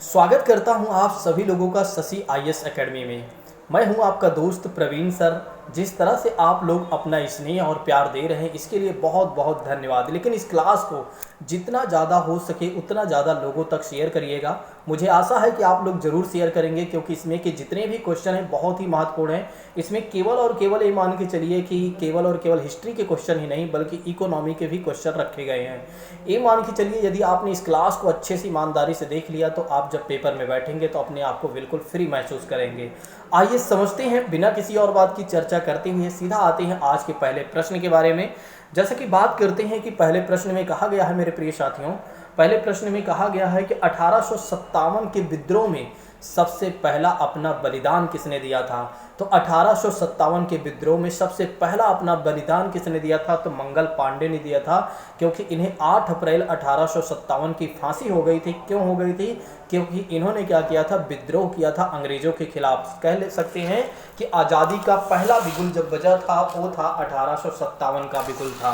स्वागत करता हूं आप सभी लोगों का शशि आईएएस एकेडमी में। मैं हूं आपका दोस्त प्रवीण सर। जिस तरह से आप लोग अपना स्नेह और प्यार दे रहे हैं इसके लिए बहुत बहुत धन्यवाद। लेकिन इस क्लास को जितना ज़्यादा हो सके उतना ज़्यादा लोगों तक शेयर करिएगा। मुझे आशा है कि आप लोग ज़रूर शेयर करेंगे, क्योंकि इसमें के जितने भी क्वेश्चन हैं बहुत ही महत्वपूर्ण हैं। इसमें केवल और केवल ये मान के चलिए कि केवल और केवल हिस्ट्री के क्वेश्चन ही नहीं बल्कि इकोनॉमी के भी क्वेश्चन रखे गए हैं। ये मान के चलिए यदि आपने इस क्लास को अच्छे से ईमानदारी से देख लिया तो आप जब पेपर में बैठेंगे तो अपने आप को बिल्कुल फ्री महसूस करेंगे। आइए समझते हैं, बिना किसी और बात की चर्चा करते हुए सीधा आते हैं आज के पहले प्रश्न के बारे में। जैसे कि बात करते हैं कि पहले प्रश्न में कहा गया है मेरे प्रिय साथियों, पहले प्रश्न में कहा गया है कि 1857 के विद्रोह में सबसे पहला अपना बलिदान किसने दिया था। तो 1857 के विद्रोह में सबसे पहला अपना बलिदान किसने दिया था, तो मंगल पांडे ने दिया था। क्योंकि इन्हें 8 अप्रैल 1857 की फांसी हो गई थी। क्यों हो गई थी? क्योंकि इन्होंने क्या किया था, विद्रोह किया था अंग्रेजों के खिलाफ। कह ले सकते हैं कि आज़ादी का पहला बिगुल जब बजा था वो था 1857 का बिगुल था।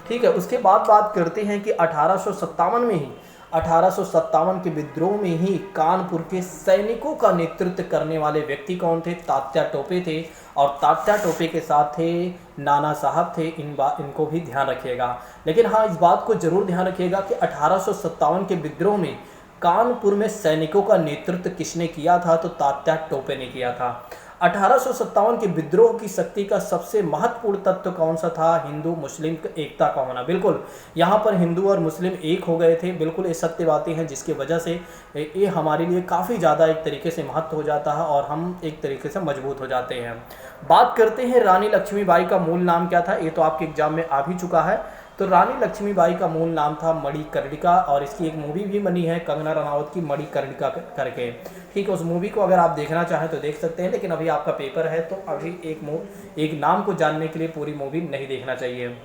ठीक है, उसके बाद बात करते हैं कि 1857 के विद्रोह में ही कानपुर के सैनिकों का नेतृत्व करने वाले व्यक्ति कौन थे? तात्या टोपे थे। और तात्या टोपे के साथ थे नाना साहब थे। इनको भी ध्यान रखिएगा। लेकिन हाँ, इस बात को जरूर ध्यान रखिएगा कि 1857 के विद्रोह में कानपुर में सैनिकों का नेतृत्व किसने किया था, तो तात्या टोपे ने किया था। 1857 के विद्रोह की शक्ति का सबसे महत्वपूर्ण तत्व कौन सा था? हिंदू मुस्लिम एकता का होना। बिल्कुल यहाँ पर हिंदू और मुस्लिम एक हो गए थे। बिल्कुल ये सत्य बातें हैं जिसकी वजह से ये हमारे लिए काफ़ी ज़्यादा एक तरीके से महत्व हो जाता है और हम एक तरीके से मजबूत हो जाते हैं। बात करते हैं रानी लक्ष्मीबाई का मूल नाम क्या था। ये तो आपके एग्जाम में आ भी चुका है। तो रानी लक्ष्मीबाई का मूल नाम था मणिकर्णिका, और इसकी एक मूवी भी बनी है कंगना रनावत की, मणिकर्णिका करके। ठीक है, उस मूवी को अगर आप देखना चाहें तो देख सकते हैं, लेकिन अभी आपका पेपर है तो अभी एक नाम को जानने के लिए पूरी मूवी नहीं देखना चाहिए।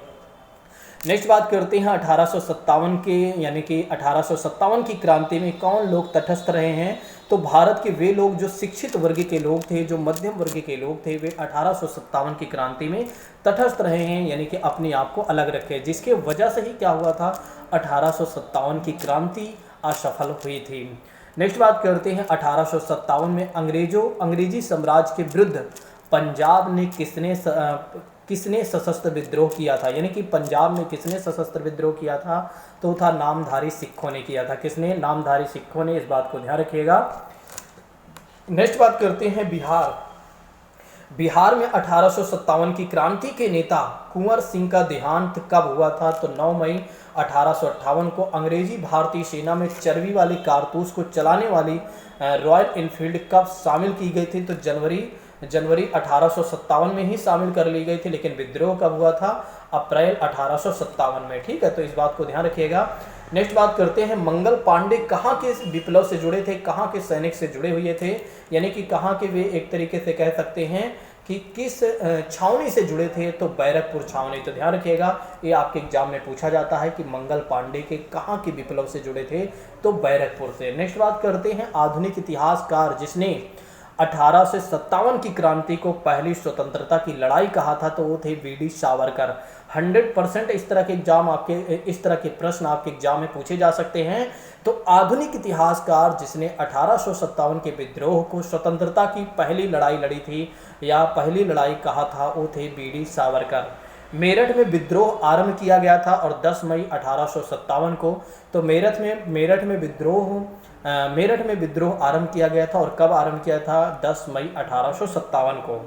नेक्स्ट बात करते हैं 1857 के, यानी कि 1857 की क्रांति में कौन लोग तटस्थ रहे हैं। तो भारत के वे लोग जो शिक्षित वर्ग के लोग थे, जो मध्यम वर्ग के लोग थे, वे 1857 की क्रांति में तटस्थ रहे हैं, यानी कि अपने आप को अलग रखे, जिसके वजह से ही क्या हुआ था, 1857 की क्रांति असफल हुई थी। नेक्स्ट बात करते हैं 1857 में अंग्रेजी साम्राज्य के विरुद्ध पंजाब ने किसने सशस्त्र विद्रोह किया था, यानी कि पंजाब में किसने सशस्त्र विद्रोह किया था, तो था नामधारी सिखों ने किया था। किसने? नामधारी सिखों ने। इस बात को ध्यान रखिएगा। नेक्स्ट बात करते हैं बिहार में 1857 की क्रांति के नेता कुंवर सिंह का देहांत कब हुआ था, तो 9 मई 1858 को अंग्रेजी भारतीय सेना में चर्बी वाले कारतूस को चलाने वाली रॉयल एनफील्ड कब शामिल की गई थी, तो जनवरी 1857 में ही शामिल कर ली गई थी। लेकिन विद्रोह कब हुआ था? अप्रैल 1857 में। ठीक है, तो इस बात को ध्यान रखिएगा। नेक्स्ट बात करते हैं मंगल पांडे कहाँ के विप्लव से जुड़े थे, कहाँ के सैनिक से जुड़े हुए थे, यानी कि कहाँ के वे एक तरीके से कह सकते हैं कि किस छावनी से जुड़े थे, तो बैरकपुर छावनी। तो ध्यान रखिएगा, ये आपके एग्जाम में पूछा जाता है कि मंगल पांडे के कहाँ के विप्लव से जुड़े थे, तो बैरकपुर से। नेक्स्ट बात करते हैं आधुनिक इतिहासकार जिसने 1857 की क्रांति को पहली स्वतंत्रता की लड़ाई कहा था, तो वो थे वीडी सावरकर। 100% इस तरह के प्रश्न आपके एग्जाम में पूछे जा सकते हैं। तो आधुनिक इतिहासकार जिसने 1857 के विद्रोह को स्वतंत्रता की पहली लड़ाई लड़ी थी या पहली लड़ाई कहा था, वो थे वीडी सावरकर। मेरठ में विद्रोह आरंभ किया गया था और 10 मई 1857 को। तो मेरठ में विद्रोह आरंभ किया गया था, और कब आरंभ किया था? 10 मई 1857 को।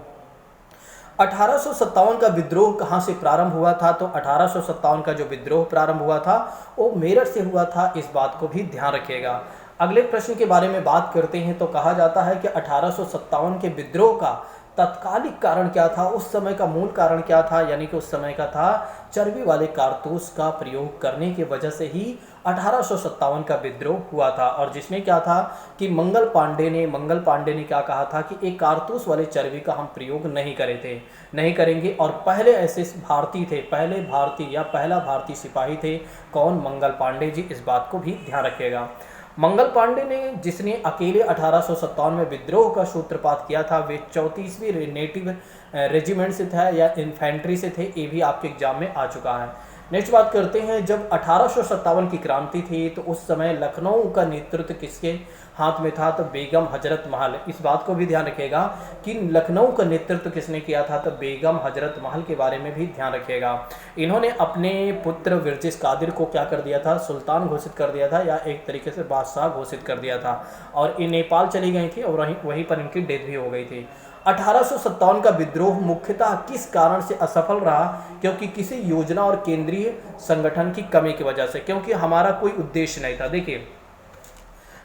1857 का विद्रोह कहाँ से प्रारंभ हुआ था, तो 1857 का जो विद्रोह प्रारंभ हुआ था वो मेरठ से हुआ था। इस बात को भी ध्यान रखिएगा। अगले प्रश्न के बारे में बात करते हैं तो कहा जाता है कि 1857 के विद्रोह का तत्कालिक कारण क्या था, उस समय का मूल कारण क्या था, यानी कि उस समय का था चर्बी वाले कारतूस का प्रयोग करने की वजह से ही 1857 का विद्रोह हुआ था। और जिसमें क्या था कि मंगल पांडे ने क्या कहा था कि एक कारतूस वाले चर्बी का हम प्रयोग नहीं करेंगे। और पहले ऐसे भारतीय थे, पहला भारतीय सिपाही थे कौन? मंगल पांडे जी। इस बात को भी ध्यान रखिएगा। मंगल पांडे ने जिसने अकेले 1857 में विद्रोह का सूत्रपात किया था, वे 34वीं नेटिव रेजिमेंट से था या इन्फेंट्री से थे। ये भी आपके एग्जाम में आ चुका है। नेक्स्ट बात करते हैं, जब 1857 की क्रांति थी तो उस समय लखनऊ का नेतृत्व किसके हाथ में था? तो बेगम हजरत महल। इस बात को भी ध्यान रखिएगा कि लखनऊ का नेतृत्व किसने किया था? तो बेगम हजरत महल के बारे में भी ध्यान रखिएगा। इन्होंने अपने पुत्र विरजिस कादिर को क्या कर दिया था? सुल्तान घोषित कर दिया था, या एक तरीके से बादशाह घोषित कर दिया था, और ये नेपाल चली गई थी और वहीं पर इनकी डेथ भी हो गई थी। 1857 का विद्रोह मुख्यतः किस कारण से असफल रहा? क्योंकि किसी योजना और केंद्रीय संगठन की कमी की वजह से, क्योंकि हमारा कोई उद्देश्य नहीं था। देखिए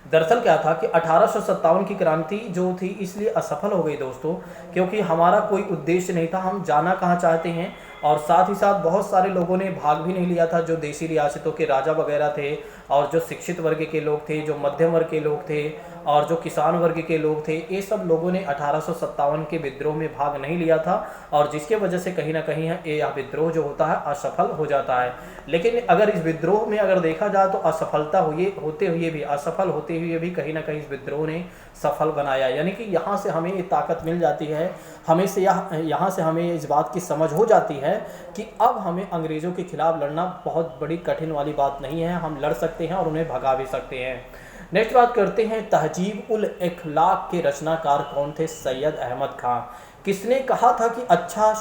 दरअसल क्या था कि 1857 की क्रांति जो थी इसलिए असफल हो गई दोस्तों, क्योंकि हमारा कोई उद्देश्य नहीं था, हम जाना कहाँ चाहते हैं, और साथ ही साथ बहुत सारे लोगों ने भाग भी नहीं लिया था, जो देशी रियासतों के राजा वगैरह थे, और जो शिक्षित वर्ग के लोग थे, जो मध्यम वर्ग के लोग थे, और जो किसान वर्ग के लोग थे, ये सब लोगों ने 1857 के विद्रोह में भाग नहीं लिया था, और जिसके वजह से कहीं ना कहीं यह विद्रोह जो होता है असफल हो जाता है। लेकिन अगर इस विद्रोह में अगर देखा जाए तो असफलता होते हुए भी, असफल होते हुए भी कहीं ना कहीं इस विद्रोह ने सफल बनाया। यानी कि यहाँ से हमें ये ताकत मिल जाती है, यहाँ से हमें इस बात की समझ हो जाती है कि अब हमें अंग्रेज़ों के खिलाफ लड़ना बहुत बड़ी कठिन वाली बात नहीं है, हम लड़ सकते हैं और उन्हें भगा भी सकते हैं। नेक्स्ट बात करते हैं, तहजीब उल इखलाक के रचनाकार कौन थे? सैयद अहमद खां। किसने कहा था कि अच्छा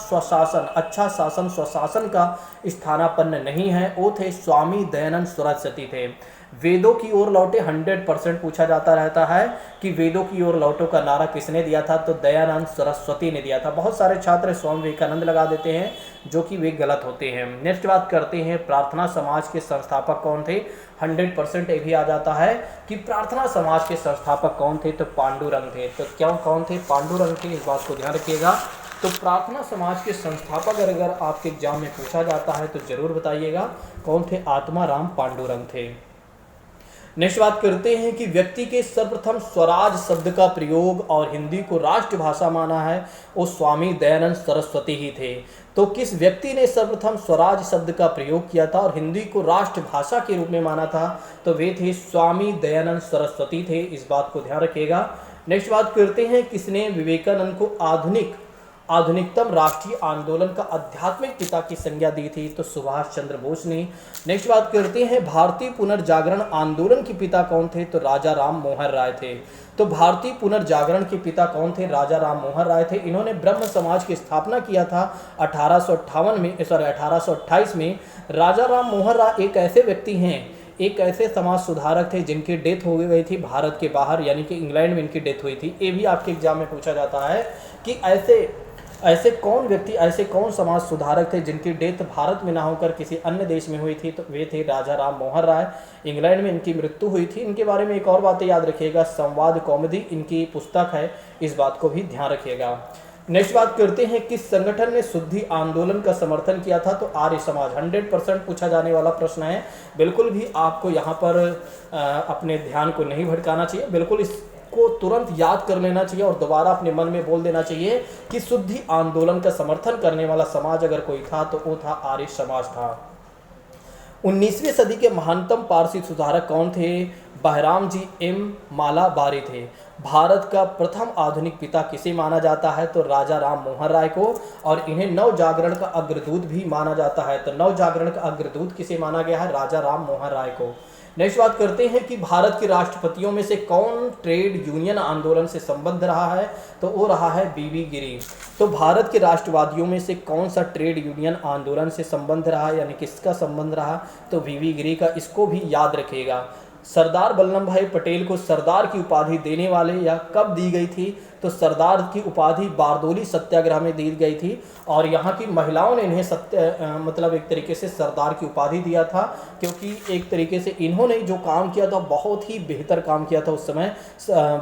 शासन स्वशासन का स्थानापन्न नहीं है? वो थे स्वामी दयानंद सरस्वती थे। वेदों की ओर लौटे 100% पूछा जाता रहता है कि वेदों की ओर लौटो का नारा किसने दिया था? तो दयानंद सरस्वती ने दिया था। बहुत सारे छात्र स्वामी विवेकानंद लगा देते हैं, जो कि वे गलत होते हैं। नेक्स्ट बात करते हैं, प्रार्थना समाज के संस्थापक कौन थे? 100% ये भी आ जाता है कि प्रार्थना समाज के संस्थापक कौन थे? तो पांडुरंग थे। तो क्यों कौन थे? पांडुरंग थे, इस बात को ध्यान रखिएगा। तो प्रार्थना समाज के संस्थापक अगर आपके एग्जाम में पूछा जाता है तो जरूर बताइएगा कौन थे? आत्माराम पांडुरंग थे। नेक्स्ट बात करते हैं कि व्यक्ति के सर्वप्रथम स्वराज शब्द का प्रयोग और हिंदी को राष्ट्रभाषा माना है, वो स्वामी दयानंद सरस्वती ही थे। तो किस व्यक्ति ने सर्वप्रथम स्वराज शब्द का प्रयोग किया था और हिंदी को राष्ट्रभाषा के रूप में माना था? तो वे थे स्वामी दयानंद सरस्वती थे, इस बात को ध्यान रखिएगा। नेक्स्ट बात करते हैं, किसने विवेकानंद को आधुनिकतम राष्ट्रीय आंदोलन का आध्यात्मिक पिता की संज्ञा दी थी? तो सुभाष चंद्र बोस ने। नेक्स्ट बात करते हैं, भारतीय पुनर्जागरण आंदोलन के पिता कौन थे? तो राजा राम मोहन राय थे। तो भारतीय पुनर्जागरण के पिता कौन थे? राजा राम मोहन राय थे। इन्होंने ब्रह्म समाज की स्थापना किया था 1828 में। राजा राम मोहन राय एक ऐसे व्यक्ति हैं, एक ऐसे समाज सुधारक थे जिनकी डेथ हो गई थी भारत के बाहर, यानी कि इंग्लैंड में इनकी डेथ हुई थी। ये भी आपके एग्जाम में पूछा जाता है कि ऐसे कौन समाज सुधारक थे जिनकी डेथ भारत में ना होकर किसी अन्य देश में हुई थी? तो वे थे राजा राम मोहन राय। इंग्लैंड में इनकी मृत्यु हुई थी। इनके बारे में एक और बात याद रखिएगा, संवाद कौमुदी इनकी पुस्तक है, इस बात को भी ध्यान रखिएगा। नेक्स्ट बात करते हैं, किस संगठन ने शुद्धि आंदोलन का समर्थन किया था? तो आर्य समाज। 100% पूछा जाने वाला प्रश्न है, बिल्कुल भी आपको यहाँ पर अपने ध्यान को नहीं भटकाना चाहिए, बिल्कुल इसको तुरंत याद कर लेना चाहिए और दोबारा अपने मन में बोल देना चाहिए कि शुद्धि आंदोलन का समर्थन करने वाला समाज अगर कोई था तो वो था आर्य समाज था। 19वीं सदी के महानतम पारसी सुधारक कौन थे? बहराम जी एम मालाबारी थे। भारत का प्रथम आधुनिक पिता किसे माना जाता है? तो राजा राम मोहन राय को, और इन्हें नव जागरण का अग्रदूत भी माना जाता है। तो नव जागरण का अग्रदूत किसे माना गया है? राजा राम मोहन राय को। नेक्स्ट बात करते हैं कि भारत के राष्ट्रपतियों में से कौन ट्रेड यूनियन आंदोलन से संबद्ध रहा है? तो वो रहा है बीवी गिरी। तो भारत के राष्ट्रवादियों में से कौन सा ट्रेड यूनियन आंदोलन से संबंध रहा, यानी किसका संबंध रहा? तो बीवी गिरी का। इसको भी याद रखिएगा। सरदार वल्लभ भाई पटेल को सरदार की उपाधि देने वाले या कब दी गई थी? तो सरदार की उपाधि बारदोली सत्याग्रह में दी गई थी, और यहाँ की महिलाओं ने इन्हें मतलब एक तरीके से सरदार की उपाधि दिया था, क्योंकि एक तरीके से इन्होंने जो काम किया था बहुत ही बेहतर काम किया था उस समय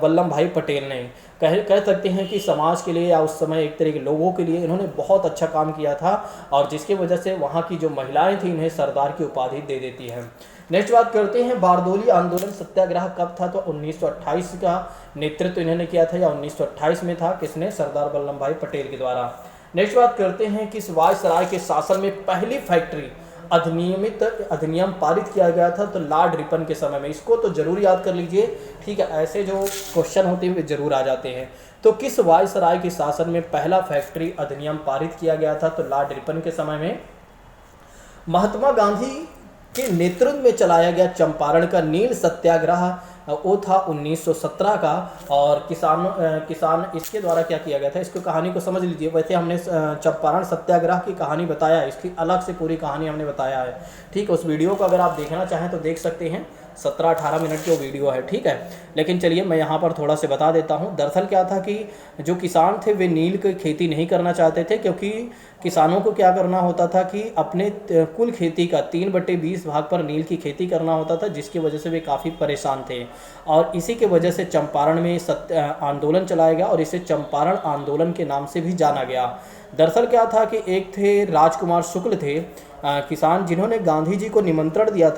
वल्लभ भाई पटेल ने। कह सकते हैं कि समाज के लिए या उस समय एक तरह के लोगों के लिए इन्होंने बहुत अच्छा काम किया था, और जिसकी वजह से वहाँ की जो महिलाएं थी इन्हें सरदार की उपाधि दे देती हैं। नेक्स्ट बात करते हैं, बारदोली आंदोलन सत्याग्रह कब था? तो 1928 का नेतृत्व इन्होंने किया था, या 1928 में था। किसने? सरदार वल्लभ भाई पटेल के द्वारा। नेक्स्ट बात करते हैं, किस वायसराय के शासन में पहली फैक्ट्री अधिनियम पारित किया गया था? तो लॉर्ड रिपन के समय में। इसको तो जरूर याद कर लीजिए, ठीक है, ऐसे जो क्वेश्चन होते हैं वे जरूर आ जाते हैं। तो किस वायसराय के शासन में पहला फैक्ट्री अधिनियम पारित किया गया था? तो लॉर्ड रिपन के समय में। महात्मा गांधी के नेतृत्व में चलाया गया चंपारण का नील सत्याग्रह वो था 1917 का। और किसान इसके द्वारा क्या किया गया था, इसको कहानी को समझ लीजिए। वैसे हमने चंपारण सत्याग्रह की कहानी बताया है, इसकी अलग से पूरी कहानी हमने बताया है, ठीक है। उस वीडियो को अगर आप देखना चाहें तो देख सकते हैं, 17-18 मिनट की वो वीडियो है, ठीक है। लेकिन चलिए मैं यहाँ पर थोड़ा से बता देता हूँ। दरअसल क्या था कि जो किसान थे वे नील की खेती नहीं करना चाहते थे, क्योंकि किसानों को क्या करना होता था कि अपने कुल खेती का 3/20 भाग पर नील की खेती करना होता था, जिसकी वजह से वे काफ़ी परेशान थे। और इसी के वजह से चंपारण में आंदोलन चलाया गया और इसे चंपारण आंदोलन के नाम से भी जाना गया। दरअसल क्या था कि एक थे राजकुमार शुक्ल थे किसान, जिन्होंने गांधी जी को निमंत्रण दिया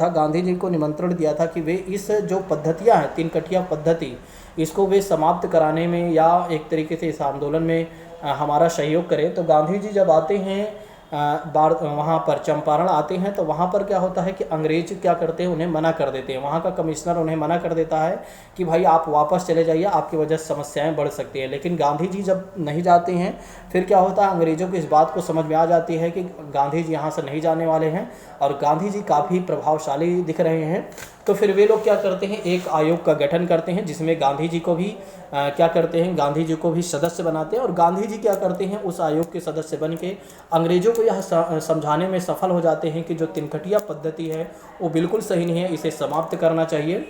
था कि वे इस जो पद्धतियां हैं, 3 कटिया पद्धति, इसको वे समाप्त कराने में या एक तरीके से इस आंदोलन में हमारा सहयोग करें। तो गांधी जी जब आते हैं वहाँ पर चंपारण आते हैं, तो वहाँ पर क्या होता है कि अंग्रेज क्या करते हैं, उन्हें मना कर देते हैं। वहाँ का कमिश्नर उन्हें मना कर देता है कि भाई आप वापस चले जाइए, आपकी वजह से समस्याएं बढ़ सकती है। लेकिन गांधी जी जब नहीं जाते हैं, फिर क्या होता है, अंग्रेज़ों को इस बात को समझ में आ जाती है कि गांधी जी यहाँ से नहीं जाने वाले हैं और गांधी जी काफ़ी प्रभावशाली दिख रहे हैं। तो फिर वे लोग क्या करते हैं, एक आयोग का गठन करते हैं, जिसमें गांधी जी को भी क्या करते हैं, गांधी जी को भी सदस्य बनाते हैं। और गांधी जी क्या करते हैं, उस आयोग के सदस्य बन के अंग्रेज़ों को यह समझाने में सफल हो जाते हैं कि जो 3 कटिया पद्धति है वो बिल्कुल सही नहीं है, इसे समाप्त करना चाहिए।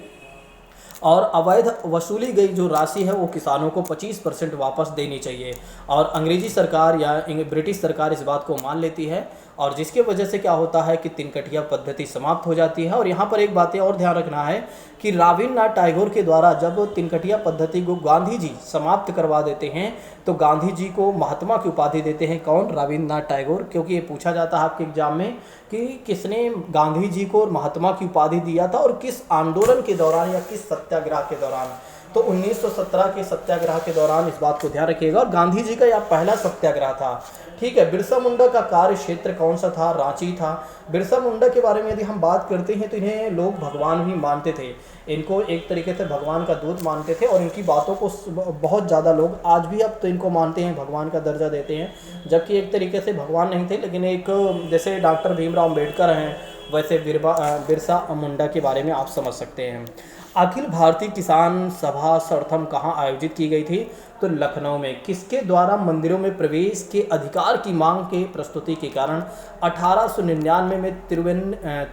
और अवैध वसूली गई जो राशि है वो किसानों को 25% वापस देनी चाहिए। और अंग्रेजी सरकार या ब्रिटिश सरकार इस बात को मान लेती है, और जिसके वजह से क्या होता है कि 3 कटिया पद्धति समाप्त हो जाती है। और यहाँ पर एक बात और ध्यान रखना है कि रवींद्रनाथ टैगोर के द्वारा जब 3 कटिया पद्धति को गांधी जी समाप्त करवा देते हैं, तो गांधी जी को महात्मा की उपाधि देते हैं। कौन? रवींद्रनाथ टैगोर। क्योंकि ये पूछा जाता है आपके एग्जाम में कि किसने गांधी जी को महात्मा की उपाधि दिया था और किस आंदोलन के दौरान या किस सत्याग्रह के दौरान। तो 1917 के सत्याग्रह के दौरान इस बात को ध्यान रखिएगा। और गांधी जी का यह पहला सत्याग्रह था, ठीक है। बिरसा मुंडा का कार्य क्षेत्र कौन सा था? रांची था। बिरसा मुंडा के बारे में यदि हम बात करते हैं तो इन्हें लोग भगवान भी मानते थे, इनको एक तरीके से भगवान का दूत मानते थे। और इनकी बातों को बहुत ज़्यादा लोग आज भी अब तो इनको मानते हैं, भगवान का दर्जा देते हैं, जबकि एक तरीके से भगवान नहीं थे। लेकिन एक जैसे डॉक्टर भीमराव अम्बेडकर हैं, वैसे बिरसा मुंडा के बारे में आप समझ सकते हैं। अखिल भारतीय किसान सभा सर्वप्रथम कहाँ आयोजित की गई थी? तो लखनऊ में। किसके द्वारा मंदिरों में प्रवेश के अधिकार की मांग के प्रस्तुति के कारण 1899 में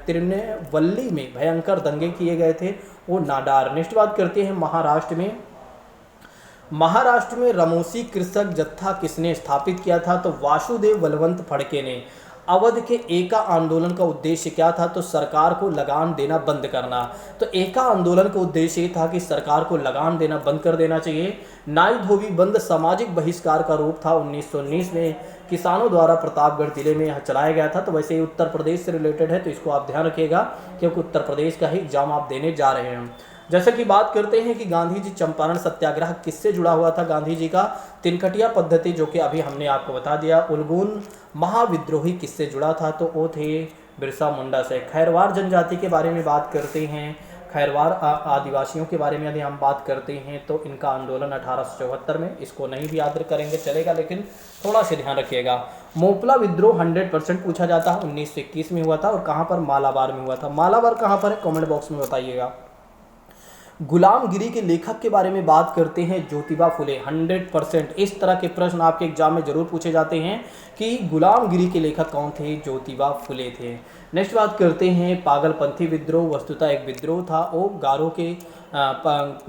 तिरुनेवल्ली में भयंकर दंगे किए गए थे? वो नाडार। नेक्स्ट बात करते हैं महाराष्ट्र में रमोसी कृषक जत्था किसने स्थापित किया था? तो वासुदेव बलवंत फड़के ने। अवध के एका आंदोलन का उद्देश्य क्या था? तो सरकार को लगान देना बंद करना। तो एका आंदोलन का उद्देश्य ये था कि सरकार को लगान देना बंद कर देना चाहिए। नाई धोबी बंद सामाजिक बहिष्कार का रूप था, 1919 में किसानों द्वारा प्रतापगढ़ जिले में यह चलाया गया था। तो वैसे ये उत्तर प्रदेश से रिलेटेड है, तो इसको आप ध्यान रखिएगा, क्योंकि उत्तर प्रदेश का ही एग्जाम आप देने जा रहे हैं। जैसे कि बात करते हैं कि गांधी जी चंपारण सत्याग्रह किससे जुड़ा हुआ था? गांधी जी का 3 कटिया पद्धति, जो कि अभी हमने आपको बता दिया। उलगुन महाविद्रोही किससे जुड़ा था? तो वो थे बिरसा मुंडा से। खैरवार जनजाति के बारे में बात करते हैं, खैरवार आदिवासियों के बारे में यदि हम बात करते हैं तो इनका आंदोलन 1874 में, इसको नहीं भी याद करेंगे चलेगा, लेकिन थोड़ा सा ध्यान रखिएगा। मोपला विद्रोह 100% पूछा जाता है, 1921 में हुआ था। और कहाँ पर? मालाबार में हुआ था। मालाबार कहाँ पर है? कमेंट बॉक्स में बताइएगा। गुलामगिरी के लेखक के बारे में बात करते हैं, ज्योतिबा फुले। 100% इस तरह के प्रश्न आपके एग्जाम में जरूर पूछे जाते हैं कि गुलामगिरी के लेखक कौन थे? ज्योतिबा फुले थे। नेक्स्ट बात करते हैं पागलपंथी विद्रोह। वस्तुतः एक विद्रोह था, वो गारों के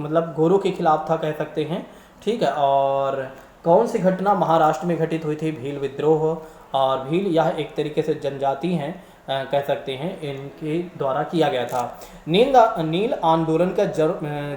मतलब गोरों के खिलाफ था, कह सकते हैं, ठीक है। और कौन सी घटना महाराष्ट्र में घटित हुई थी? भील विद्रोह। और भील यह एक तरीके से जनजाति हैं, कह सकते हैं, इनके द्वारा किया गया था। नील आंदोलन का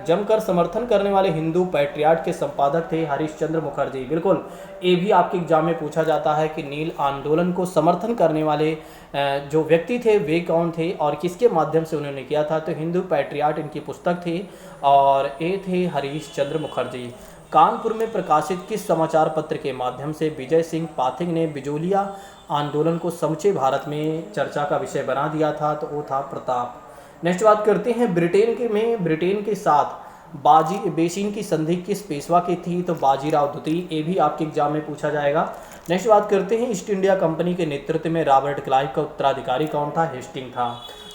जमकर समर्थन करने वाले हिंदू पैट्रियाट के संपादक थे हरिश्चंद्र मुखर्जी। बिल्कुल, ये भी आपके एग्जाम में पूछा जाता है कि नील आंदोलन को समर्थन करने वाले जो व्यक्ति थे वे कौन थे और किसके माध्यम से उन्होंने किया था? तो हिंदू पैट्रियाट इनकी पुस्तक थी, और ये थे हरिश्चंद्र मुखर्जी। कानपुर में प्रकाशित किस समाचार पत्र के माध्यम से विजय सिंह पाथिक ने बिजोलिया आंदोलन को समूचे भारत में चर्चा का विषय बना दिया था? तो वो था प्रताप। नेक्स्ट बात करते हैं ब्रिटेन के साथ बाजी बेसिन की संधि किस पेशवा की थी? तो बाजीराव द्वितीय। ये भी आपके एग्जाम में पूछा जाएगा। नेक्स्ट बात करते हैं, ईस्ट इंडिया कंपनी के नेतृत्व में रॉबर्ट क्लाइव का उत्तराधिकारी कौन था? हेस्टिंग था।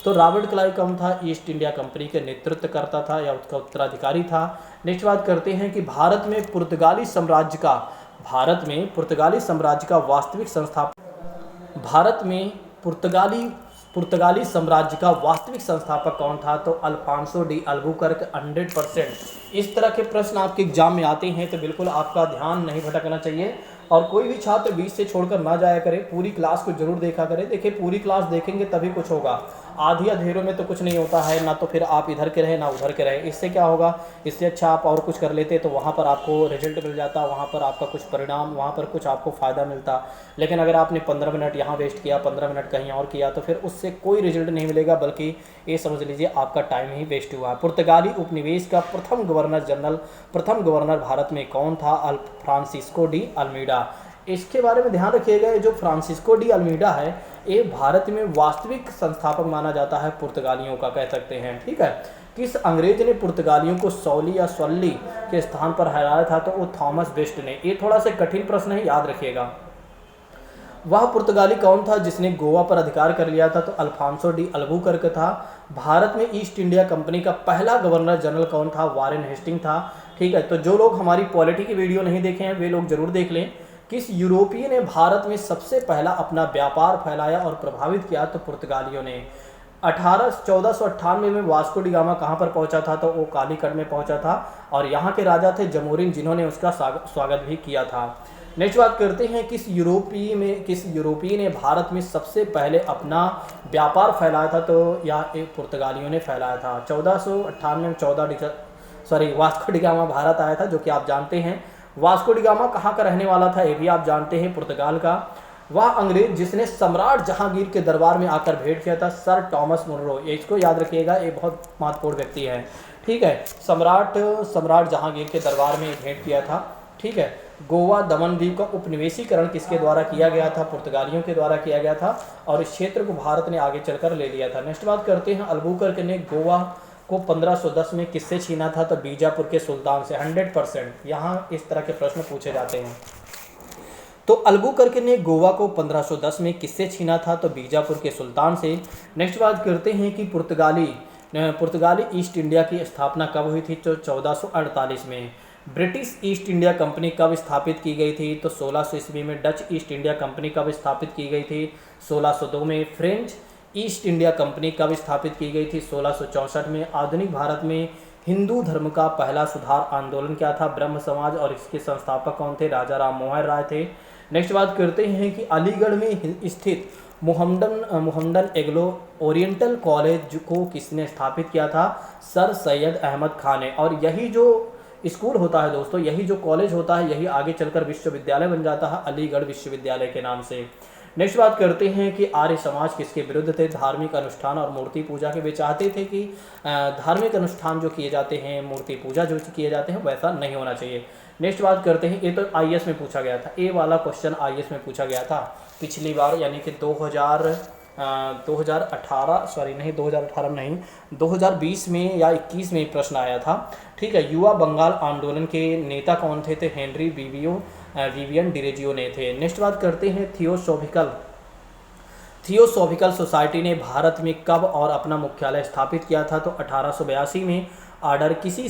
तो रॉबर्ट क्लाइव कौन था? ईस्ट इंडिया कंपनी के नेतृत्व करता था या उसका उत्तराधिकारी था। नेक्स्ट बात करते हैं कि भारत में पुर्तगाली साम्राज्य का वास्तविक संस्थापक पुर्तगाली साम्राज्य का वास्तविक संस्थापक कौन था? तो अल्फांसो डी अल्बुकर्क। 100% इस तरह के प्रश्न आपके एग्जाम में आते हैं, तो बिल्कुल आपका ध्यान नहीं भटकना चाहिए और कोई भी छात्र बीच से छोड़कर ना जाया करे, पूरी क्लास को जरूर देखा करें। देखिए पूरी क्लास देखेंगे तभी कुछ होगा, आधी अधेरों में तो कुछ नहीं होता है, ना तो फिर आप इधर के रहे ना उधर के रहे। इससे क्या होगा, इससे अच्छा आप और कुछ कर लेते तो वहाँ पर आपको रिजल्ट मिल जाता, वहाँ पर आपका कुछ परिणाम, वहाँ पर कुछ आपको फ़ायदा मिलता। लेकिन अगर आपने 15 मिनट यहाँ वेस्ट किया, 15 मिनट कहीं और किया, तो फिर उससे कोई रिजल्ट नहीं मिलेगा, बल्कि ये समझ लीजिए आपका टाइम ही वेस्ट हुआ। पुर्तगाली उपनिवेश का प्रथम गवर्नर भारत में कौन था? Francisco de Almeida. इसके बारे में ध्यान रखिएगा, जो फ्रांसिस्को डी अल्मीडा है ये भारत में वास्तविक संस्थापक माना जाता है पुर्तगालियों का, कह सकते हैं। ठीक है, किस अंग्रेज ने पुर्तगालियों को सौली या सौली के स्थान पर हराया था? तो वो थॉमस वेस्ट ने। ये थोड़ा सा कठिन प्रश्न है, याद रखिएगा। वह पुर्तगाली कौन था जिसने गोवा पर अधिकार कर लिया था? तो अल्फांसो डी अल्बुकर्क था। भारत में ईस्ट इंडिया कंपनी का पहला गवर्नर जनरल कौन था? वारेन हेस्टिंग था। ठीक है, तो जो लोग हमारी पॉलिटी की वीडियो नहीं देखे हैं वे लोग जरूर देख लें। किस यूरोपीय ने भारत में सबसे पहला अपना व्यापार फैलाया और प्रभावित किया? तो पुर्तगालियों ने। 1498 में वास्को डी गामा कहाँ पर पहुंचा था? तो वो कालीकट में पहुंचा था और यहाँ के राजा थे जमोरिन, जिन्होंने उसका स्वागत भी किया था। नेक्स्ट बात करते हैं, किस यूरोपीय ने भारत में सबसे पहले अपना व्यापार फैलाया था? तो यह पुर्तगालियों ने फैलाया था। 1498 में वास्को डी गामा भारत आया था, जो कि आप जानते हैं। वास्को डी गामा कहाँ का रहने वाला था? ये भी आप जानते हैं, पुर्तगाल का। वह अंग्रेज जिसने सम्राट जहांगीर के दरबार में आकर भेंट किया था? Sir Thomas Munro. इसको याद रखिएगा, ये बहुत महत्वपूर्ण व्यक्ति है। ठीक है, सम्राट जहांगीर के दरबार में भेंट किया था। ठीक है, गोवा दमन द्वीप का उपनिवेशीकरण किसके द्वारा किया गया था? पुर्तगालियों के द्वारा किया गया था और इस क्षेत्र को भारत ने आगे चलकर ले लिया था। नेक्स्ट बात करते हैं, अल्बुकर्क ने गोवा को 1510 में किससे छीना था? तो बीजापुर के सुल्तान से। 100% यहाँ इस तरह के प्रश्न पूछे जाते हैं। तो अल्बुकर्क ने गोवा को 1510 में किससे छीना था? तो बीजापुर के सुल्तान से। नेक्स्ट बात करते हैं कि पुर्तगाली ईस्ट इंडिया की स्थापना कब हुई थी? तो 1448 में। ब्रिटिश ईस्ट इंडिया कंपनी कब स्थापित की गई थी? तो 1600 ईस्वी में। डच ईस्ट इंडिया कंपनी कब स्थापित की गई थी? 1602 में। फ्रेंच ईस्ट इंडिया कंपनी कब स्थापित की गई थी? 1664 में। आधुनिक भारत में हिंदू धर्म का पहला सुधार आंदोलन क्या था? ब्रह्म समाज। और इसके संस्थापक कौन थे? राजा राम मोहन राय थे। नेक्स्ट बात करते हैं कि अलीगढ़ में स्थित मुहम्मदन एग्लो ओरिएंटल कॉलेज को किसने स्थापित किया था? सर सैयद अहमद खान ने। और यही जो स्कूल होता है दोस्तों, यही जो कॉलेज होता है, यही आगे चलकर विश्वविद्यालय बन जाता है अलीगढ़ विश्वविद्यालय के नाम से। नेक्स्ट बात करते हैं कि आर्य समाज किसके विरुद्ध थे? धार्मिक अनुष्ठान और मूर्ति पूजा के। वे चाहते थे कि धार्मिक अनुष्ठान जो किए जाते हैं, मूर्ति पूजा जो किए जाते हैं, वैसा नहीं होना चाहिए। नेक्स्ट बात करते हैं, ये तो आईएएस में पूछा गया था, ये वाला क्वेश्चन आईएएस में पूछा गया था पिछली बार, यानी कि 2020 में या 21 में प्रश्न आया था। ठीक है, युवा बंगाल आंदोलन के नेता कौन थे? तो हेनरी विवियन डिरेजियो ने थे। नेक्स्ट बात करते हैं, थियोसॉफिकल सोसाइटी ने भारत में कब और अपना मुख्यालय स्थापित किया था? तो 1882 में। आर्डर किसी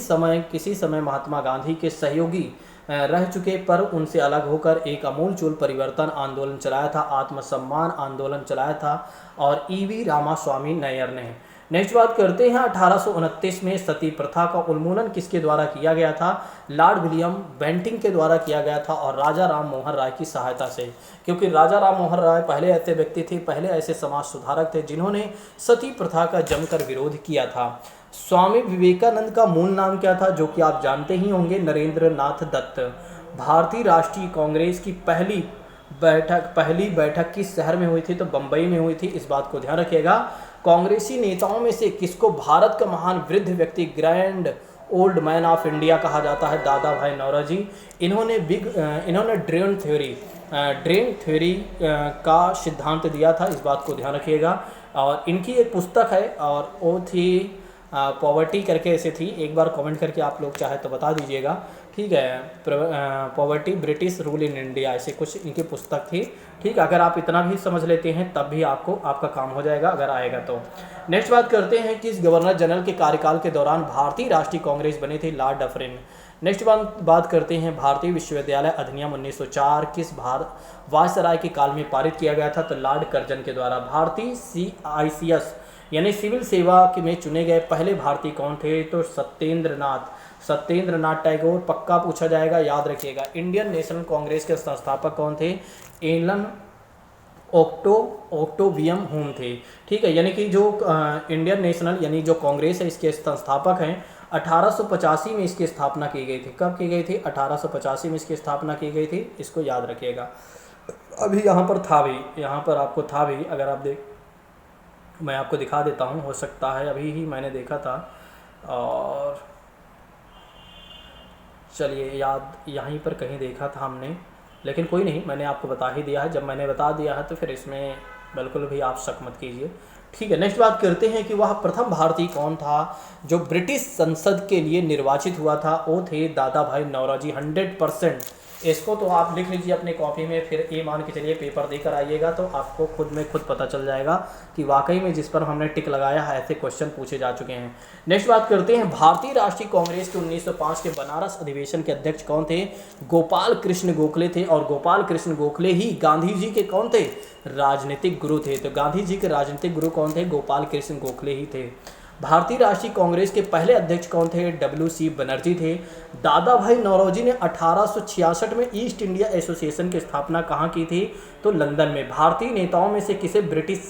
समय महात्मा गांधी के सहयोगी रह चुके पर उनसे अलग होकर एक आमूलचूल परिवर्तन आंदोलन चलाया था, आत्मसम्मान आंदोलन चलाया था, और ईवी रामास्वामी नायर ने। नेक्स्ट बात करते हैं, 1829 में सती प्रथा का उन्मूलन किसके द्वारा किया गया था? लॉर्ड विलियम बेंटिंग के द्वारा किया गया था और राजा राम मोहन राय की सहायता से। क्योंकि राजा राम मोहन राय पहले ऐसे व्यक्ति थे, पहले ऐसे समाज सुधारक थे जिन्होंने सती प्रथा का जमकर विरोध किया था। स्वामी विवेकानंद का मूल नाम क्या था? जो कि आप जानते ही होंगे, नरेंद्र नाथ दत्त। भारतीय राष्ट्रीय कांग्रेस की पहली बैठक किस शहर में हुई थी? तो बम्बई में हुई थी, इस बात को ध्यान रखिएगा। कांग्रेसी नेताओं में से किसको भारत का महान वृद्ध व्यक्ति, grand old man of India कहा जाता है? दादा भाई नौरोजी। इन्होंने ड्रेन थ्योरी का सिद्धांत दिया था, इस बात को ध्यान रखिएगा। और इनकी एक पुस्तक है और वो थी पॉवर्टी करके ऐसे थी, एक बार कमेंट करके आप लोग चाहे तो बता दीजिएगा, ठीक है। Poverty British rule in India, ऐसे कुछ इनकी पुस्तक थी, ठीक है। अगर आप इतना भी समझ लेते हैं तब भी आपको आपका काम हो जाएगा अगर आएगा तो। नेक्स्ट बात करते हैं कि इस गवर्नर जनरल के कार्यकाल के दौरान भारतीय राष्ट्रीय कांग्रेस बने थे, लॉर्ड डफरिन। नेक्स्ट बात करते हैं भारतीय विश्वविद्यालय अधिनियम 1904 किस वायसराय के काल में पारित किया गया था, तो लॉर्ड कर्जन के द्वारा। भारतीय CICS यानी सिविल सेवा में चुने गए पहले भारतीय कौन थे, तो सत्येंद्र नाथ टैगोर, पक्का पूछा जाएगा, याद रखिएगा। इंडियन नेशनल कांग्रेस के संस्थापक कौन थे, एलन ओक्टोवियम होम थे, ठीक है। यानी कि जो इंडियन नेशनल यानी जो कांग्रेस है इसके संस्थापक हैं, 1885 में इसकी स्थापना की गई थी। कब की गई थी, 1885 में इसकी स्थापना की गई थी, इसको याद रखिएगा। अभी यहाँ पर था भी, यहाँ पर आपको था भी, अगर आप मैं आपको दिखा देता हूँ, हो सकता है अभी ही मैंने देखा था, और चलिए याद यहीं पर कहीं देखा था हमने, लेकिन कोई नहीं, मैंने आपको बता ही दिया है। जब मैंने बता दिया है तो फिर इसमें बिल्कुल भी आप शक मत कीजिए, ठीक है। नेक्स्ट बात करते हैं कि वह प्रथम भारतीय कौन था जो ब्रिटिश संसद के लिए निर्वाचित हुआ था, वो थे दादा भाई नौरोजी। 100% इसको तो आप लिख लीजिए अपने कॉपी में, फिर ये मान के चलिए पेपर देकर आइएगा तो आपको खुद में खुद पता चल जाएगा कि वाकई में जिस पर हमने टिक लगाया है ऐसे क्वेश्चन पूछे जा चुके हैं। नेक्स्ट बात करते हैं भारतीय राष्ट्रीय कांग्रेस के 1905 के बनारस अधिवेशन के अध्यक्ष कौन थे, गोपाल कृष्ण गोखले थे। और गोपाल कृष्ण गोखले ही गांधी जी के कौन थे, राजनीतिक गुरु थे। तो गांधी जी के राजनीतिक गुरु कौन थे, गोपाल कृष्ण गोखले ही थे। भारतीय राष्ट्रीय कांग्रेस के पहले अध्यक्ष कौन थे, WC बनर्जी थे। दादा भाई नौरोजी ने 1866 में ईस्ट इंडिया एसोसिएशन की स्थापना कहाँ की थी, तो लंदन में। भारतीय नेताओं में से किसे ब्रिटिश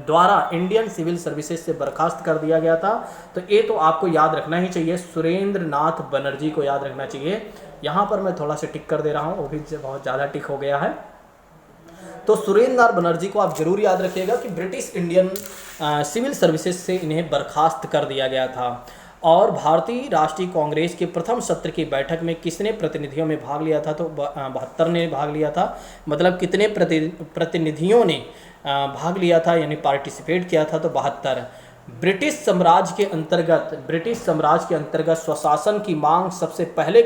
द्वारा इंडियन सिविल सर्विसेज से बर्खास्त कर दिया गया था, तो ये तो आपको याद रखना ही चाहिए, सुरेंद्र नाथ बनर्जी को याद रखना चाहिए। यहाँ पर मैं थोड़ा सा टिक कर दे रहा हूँ, वो भी बहुत ज़्यादा टिक हो गया है, तो सुरेंद्र नाथ बनर्जी को आप जरूर याद रखिएगा कि ब्रिटिश इंडियन सिविल सर्विसेज से इन्हें बर्खास्त कर दिया गया था। और भारतीय राष्ट्रीय कांग्रेस के प्रथम सत्र की बैठक में किसने प्रतिनिधियों में भाग लिया था, तो 72 ने भाग लिया था। मतलब कितने प्रतिनिधियों ने भाग लिया था यानी पार्टिसिपेट किया था, तो 72। ब्रिटिश साम्राज्य के अंतर्गत स्वशासन की मांग सबसे पहले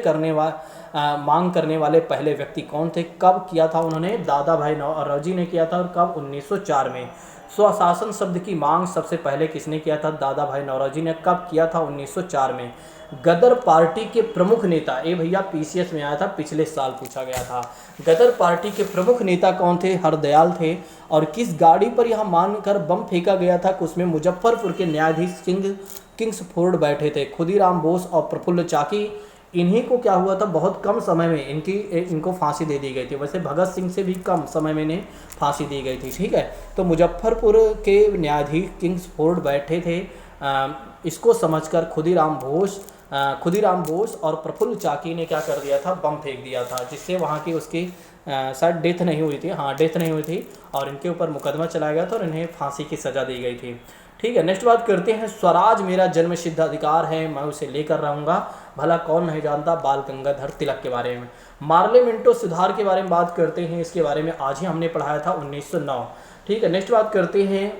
मांग करने वाले पहले व्यक्ति कौन थे, कब किया था उन्होंने, दादा भाई नौरोजी ने किया था। और कब, 1904 में। स्वशासन शब्द की मांग सबसे पहले किसने किया था, दादा भाई नौरोजी ने। कब किया था, 1904 में। गदर पार्टी के प्रमुख नेता, ये भैया PCS में आया था, पिछले साल पूछा गया था। गदर पार्टी के प्रमुख नेता कौन थे, हरदयाल थे। और किस गाड़ी पर यह मानकर बम फेंका गया था कि उसमें मुजफ्फरपुर के न्यायाधीश किंग्सफोर्ड बैठे थे, खुदीराम बोस और प्रफुल्ल चाकी। इन्हीं को क्या हुआ था, बहुत कम समय में इनको फांसी दे दी गई थी। वैसे भगत सिंह से भी कम समय में इन्हें फांसी दी गई थी, ठीक है। तो मुजफ्फरपुर के न्यायाधीश किंग्सफोर्ड बैठे थे, इसको समझकर खुदीराम बोस और प्रफुल्ल चाकी ने क्या कर दिया था, बम फेंक दिया था, जिससे वहाँ की उसकी शायद डेथ नहीं हुई थी, हाँ डेथ नहीं हुई थी, और इनके ऊपर मुकदमा चलाया गया था और इन्हें फांसी की सज़ा दी गई थी, ठीक है। नेक्स्ट बात करते हैं, स्वराज मेरा जन्मसिद्ध अधिकार है, मैं उसे लेकर रहूँगा, भला कौन नहीं जानता, बाल गंगाधर तिलक के बारे में। मार्ले मिंटो सुधार के बारे में बात करते हैं, इसके बारे में आज ही हमने पढ़ाया था, 1909, ठीक है। नेक्स्ट बात करते हैं,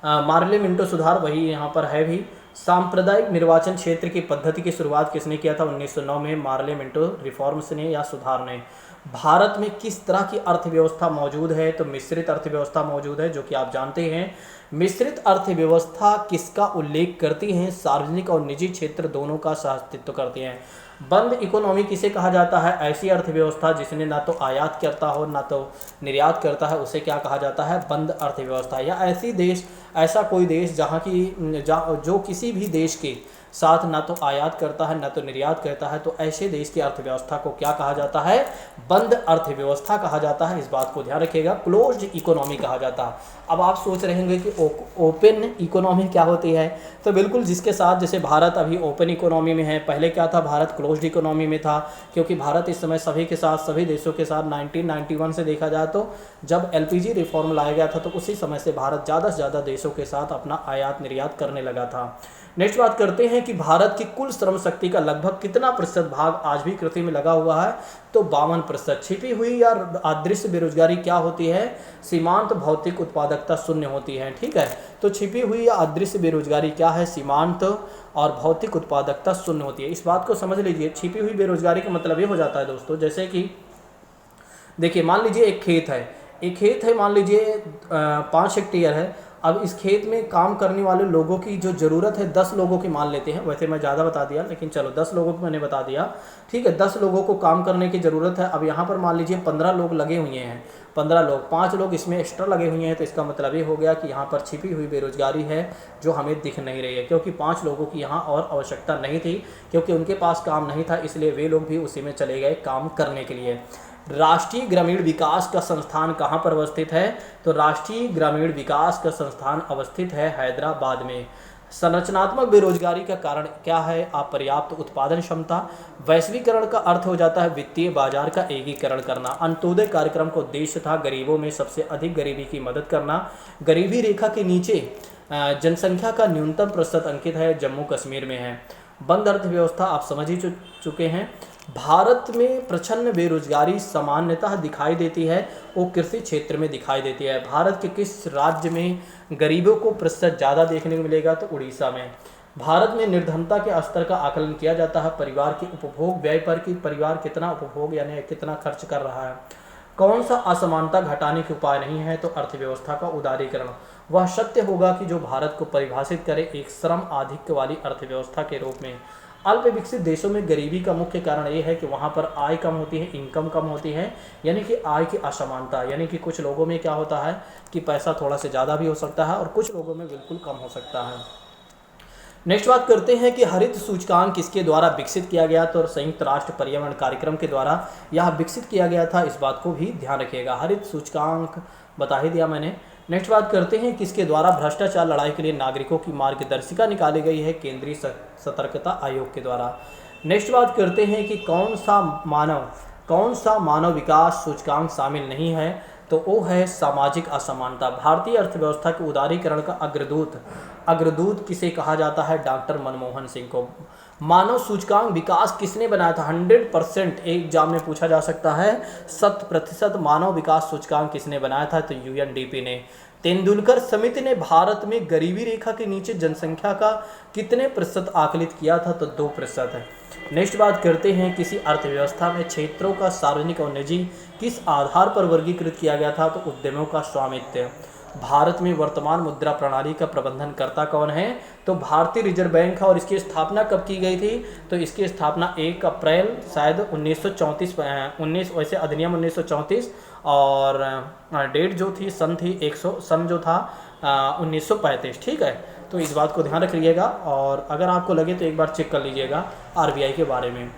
मार्ले मिंटो सुधार वही यहाँ पर है भी। सांप्रदायिक निर्वाचन क्षेत्र की पद्धति की शुरुआत किसने किया था, 1909 में, मार्ले मिंटो रिफॉर्म्स ने या सुधार ने। भारत में किस तरह की अर्थव्यवस्था मौजूद है, तो मिश्रित अर्थव्यवस्था मौजूद है, जो कि आप जानते हैं। मिश्रित अर्थव्यवस्था किसका उल्लेख करती हैं, सार्वजनिक और निजी क्षेत्र दोनों का सहअस्तित्व करती हैं। बंद इकोनॉमी किसे कहा जाता है, ऐसी अर्थव्यवस्था जिसने ना तो आयात करता हो ना तो निर्यात करता है, उसे क्या कहा जाता है, बंद अर्थव्यवस्था। या ऐसा कोई देश जो किसी भी देश के साथ ना तो आयात करता है ना तो निर्यात करता है, तो ऐसे देश की अर्थव्यवस्था को क्या कहा जाता है, बंद अर्थव्यवस्था कहा जाता है। इस बात को ध्यान रखिएगा, क्लोज्ड इकोनॉमी कहा जाता है। अब आप सोच रहे होंगे कि ओपन इकोनॉमी क्या होती है, तो बिल्कुल जिसके साथ, जैसे भारत अभी ओपन इकोनॉमी में है, पहले क्या था, भारत क्लोज्ड इकोनॉमी में था, क्योंकि भारत इस समय सभी देशों के साथ 1991 से देखा जाए तो जब LPG रिफॉर्म लाया गया था, तो उसी समय से भारत ज़्यादा से ज़्यादा देशों के साथ अपना आयात निर्यात करने लगा था। नेक्स्ट बात करते हैं कि भारत की कुल श्रम शक्ति का लगभग कितना प्रतिशत भाग आज भी कृषि में लगा हुआ है, तो 52%। छिपी हुई या अदृश्य बेरोजगारी क्या होती है, सीमांत भौतिक उत्पादकता शून्य होती है। ठीक है, तो छिपी हुई या अदृश्य बेरोजगारी क्या है, सीमांत और भौतिक उत्पादकता शून्य होती है। इस बात को समझ लीजिए। छिपी हुई बेरोजगारी का मतलब ये हो जाता है दोस्तों, जैसे कि देखिए मान लीजिए एक खेत है, मान लीजिए 5 हेक्टेयर है। अब इस खेत में काम करने वाले लोगों की जो ज़रूरत है 10 लोगों की मान लेते हैं, वैसे मैं ज़्यादा बता दिया लेकिन चलो 10 लोगों को मैंने बता दिया। ठीक है, 10 लोगों को काम करने की ज़रूरत है। अब यहाँ पर मान लीजिए 15 लोग लगे हुए हैं, 15 लोग, 5 लोग इसमें एक्स्ट्रा लगे हुए हैं, तो इसका मतलब ये हो गया कि यहाँ पर छिपी हुई बेरोजगारी है जो हमें दिख नहीं रही है, क्योंकि 5 लोगों की यहाँ और आवश्यकता नहीं थी, क्योंकि उनके पास काम नहीं था, इसलिए वे लोग भी उसी में चले गए काम करने के लिए। राष्ट्रीय ग्रामीण विकास का संस्थान कहाँ पर अवस्थित है, तो राष्ट्रीय ग्रामीण विकास का संस्थान अवस्थित है हैदराबाद में। संरचनात्मक बेरोजगारी का कारण क्या है, अपर्याप्त उत्पादन क्षमता। वैश्वीकरण का अर्थ हो जाता है वित्तीय बाजार का एकीकरण करना। अंत्योदय कार्यक्रम का उद्देश्य था गरीबों में सबसे अधिक गरीबी की मदद करना। गरीबी रेखा के नीचे जनसंख्या का न्यूनतम प्रतिशत अंकित है, जम्मू कश्मीर में है। बंद अर्थव्यवस्था आप समझ ही चुके हैं। भारत में प्रचंड बेरोजगारी सामान्यतः दिखाई देती है, वो कृषि क्षेत्र में दिखाई देती है। भारत के किस राज्य में गरीबों को प्रतिशत ज़्यादा देखने को मिलेगा, तो उड़ीसा में। भारत में निर्धनता के स्तर का आकलन किया जाता है परिवार के उपभोग व्यय पर, कि परिवार कितना उपभोग यानी कितना खर्च कर रहा है। कौन सा असमानता घटाने के उपाय नहीं है, तो अर्थव्यवस्था का उदारीकरण। वह सत्य होगा कि जो भारत को परिभाषित करे एक श्रम आधिक्य वाली अर्थव्यवस्था के रूप में। अल्प विकसित देशों में गरीबी का मुख्य कारण ये है कि वहाँ पर आय कम होती है, इनकम कम होती है, यानी कि आय की असमानता, यानी कि कुछ लोगों में क्या होता है कि पैसा थोड़ा से ज़्यादा भी हो सकता है और कुछ लोगों में बिल्कुल कम हो सकता है। नेक्स्ट बात करते हैं कि हरित सूचकांक किसके द्वारा विकसित किया गया, तो संयुक्त राष्ट्र पर्यावरण कार्यक्रम के द्वारा यह विकसित किया गया था, इस बात को भी ध्यान रखिएगा। हरित सूचकांक बता ही दिया मैंने। नेक्स्ट बात करते हैं किसके द्वारा भ्रष्टाचार लड़ाई के लिए नागरिकों की मार्गदर्शिका निकाली गई है, केंद्रीय सतर्कता आयोग के द्वारा। नेक्स्ट बात करते हैं कि कौन सा मानव विकास सूचकांक शामिल नहीं है, तो वो है सामाजिक असमानता। भारतीय अर्थव्यवस्था के उदारीकरण का अग्रदूत किसे कहा जाता है, डॉक्टर मनमोहन सिंह को। मानव सूचकांक विकास किसने बनाया था, 100% एग्जाम में पूछा जा सकता है, 100% मानव विकास सूचकांक किसने बनाया था, तो यूएनडीपी ने। तेंदुलकर समिति ने भारत में गरीबी रेखा के नीचे जनसंख्या का कितने प्रतिशत आकलित किया था, तो 2% है। नेक्स्ट बात करते हैं किसी अर्थव्यवस्था में क्षेत्रों का सार्वजनिक और निजी किस आधार पर वर्गीकृत किया गया था, तो उद्यमों का स्वामित्व। भारत में वर्तमान मुद्रा प्रणाली का प्रबंधनकर्ता कौन है, तो भारतीय रिजर्व बैंक है। और इसकी स्थापना कब की गई थी, तो इसकी स्थापना 1 अप्रैल शायद 1934 वैसे अधिनियम 1934 और डेट जो थी सन जो था 1935। ठीक है, तो इस बात को ध्यान रखिएगा और अगर आपको लगे तो एक बार चेक कर लीजिएगा आरबीआई के बारे में।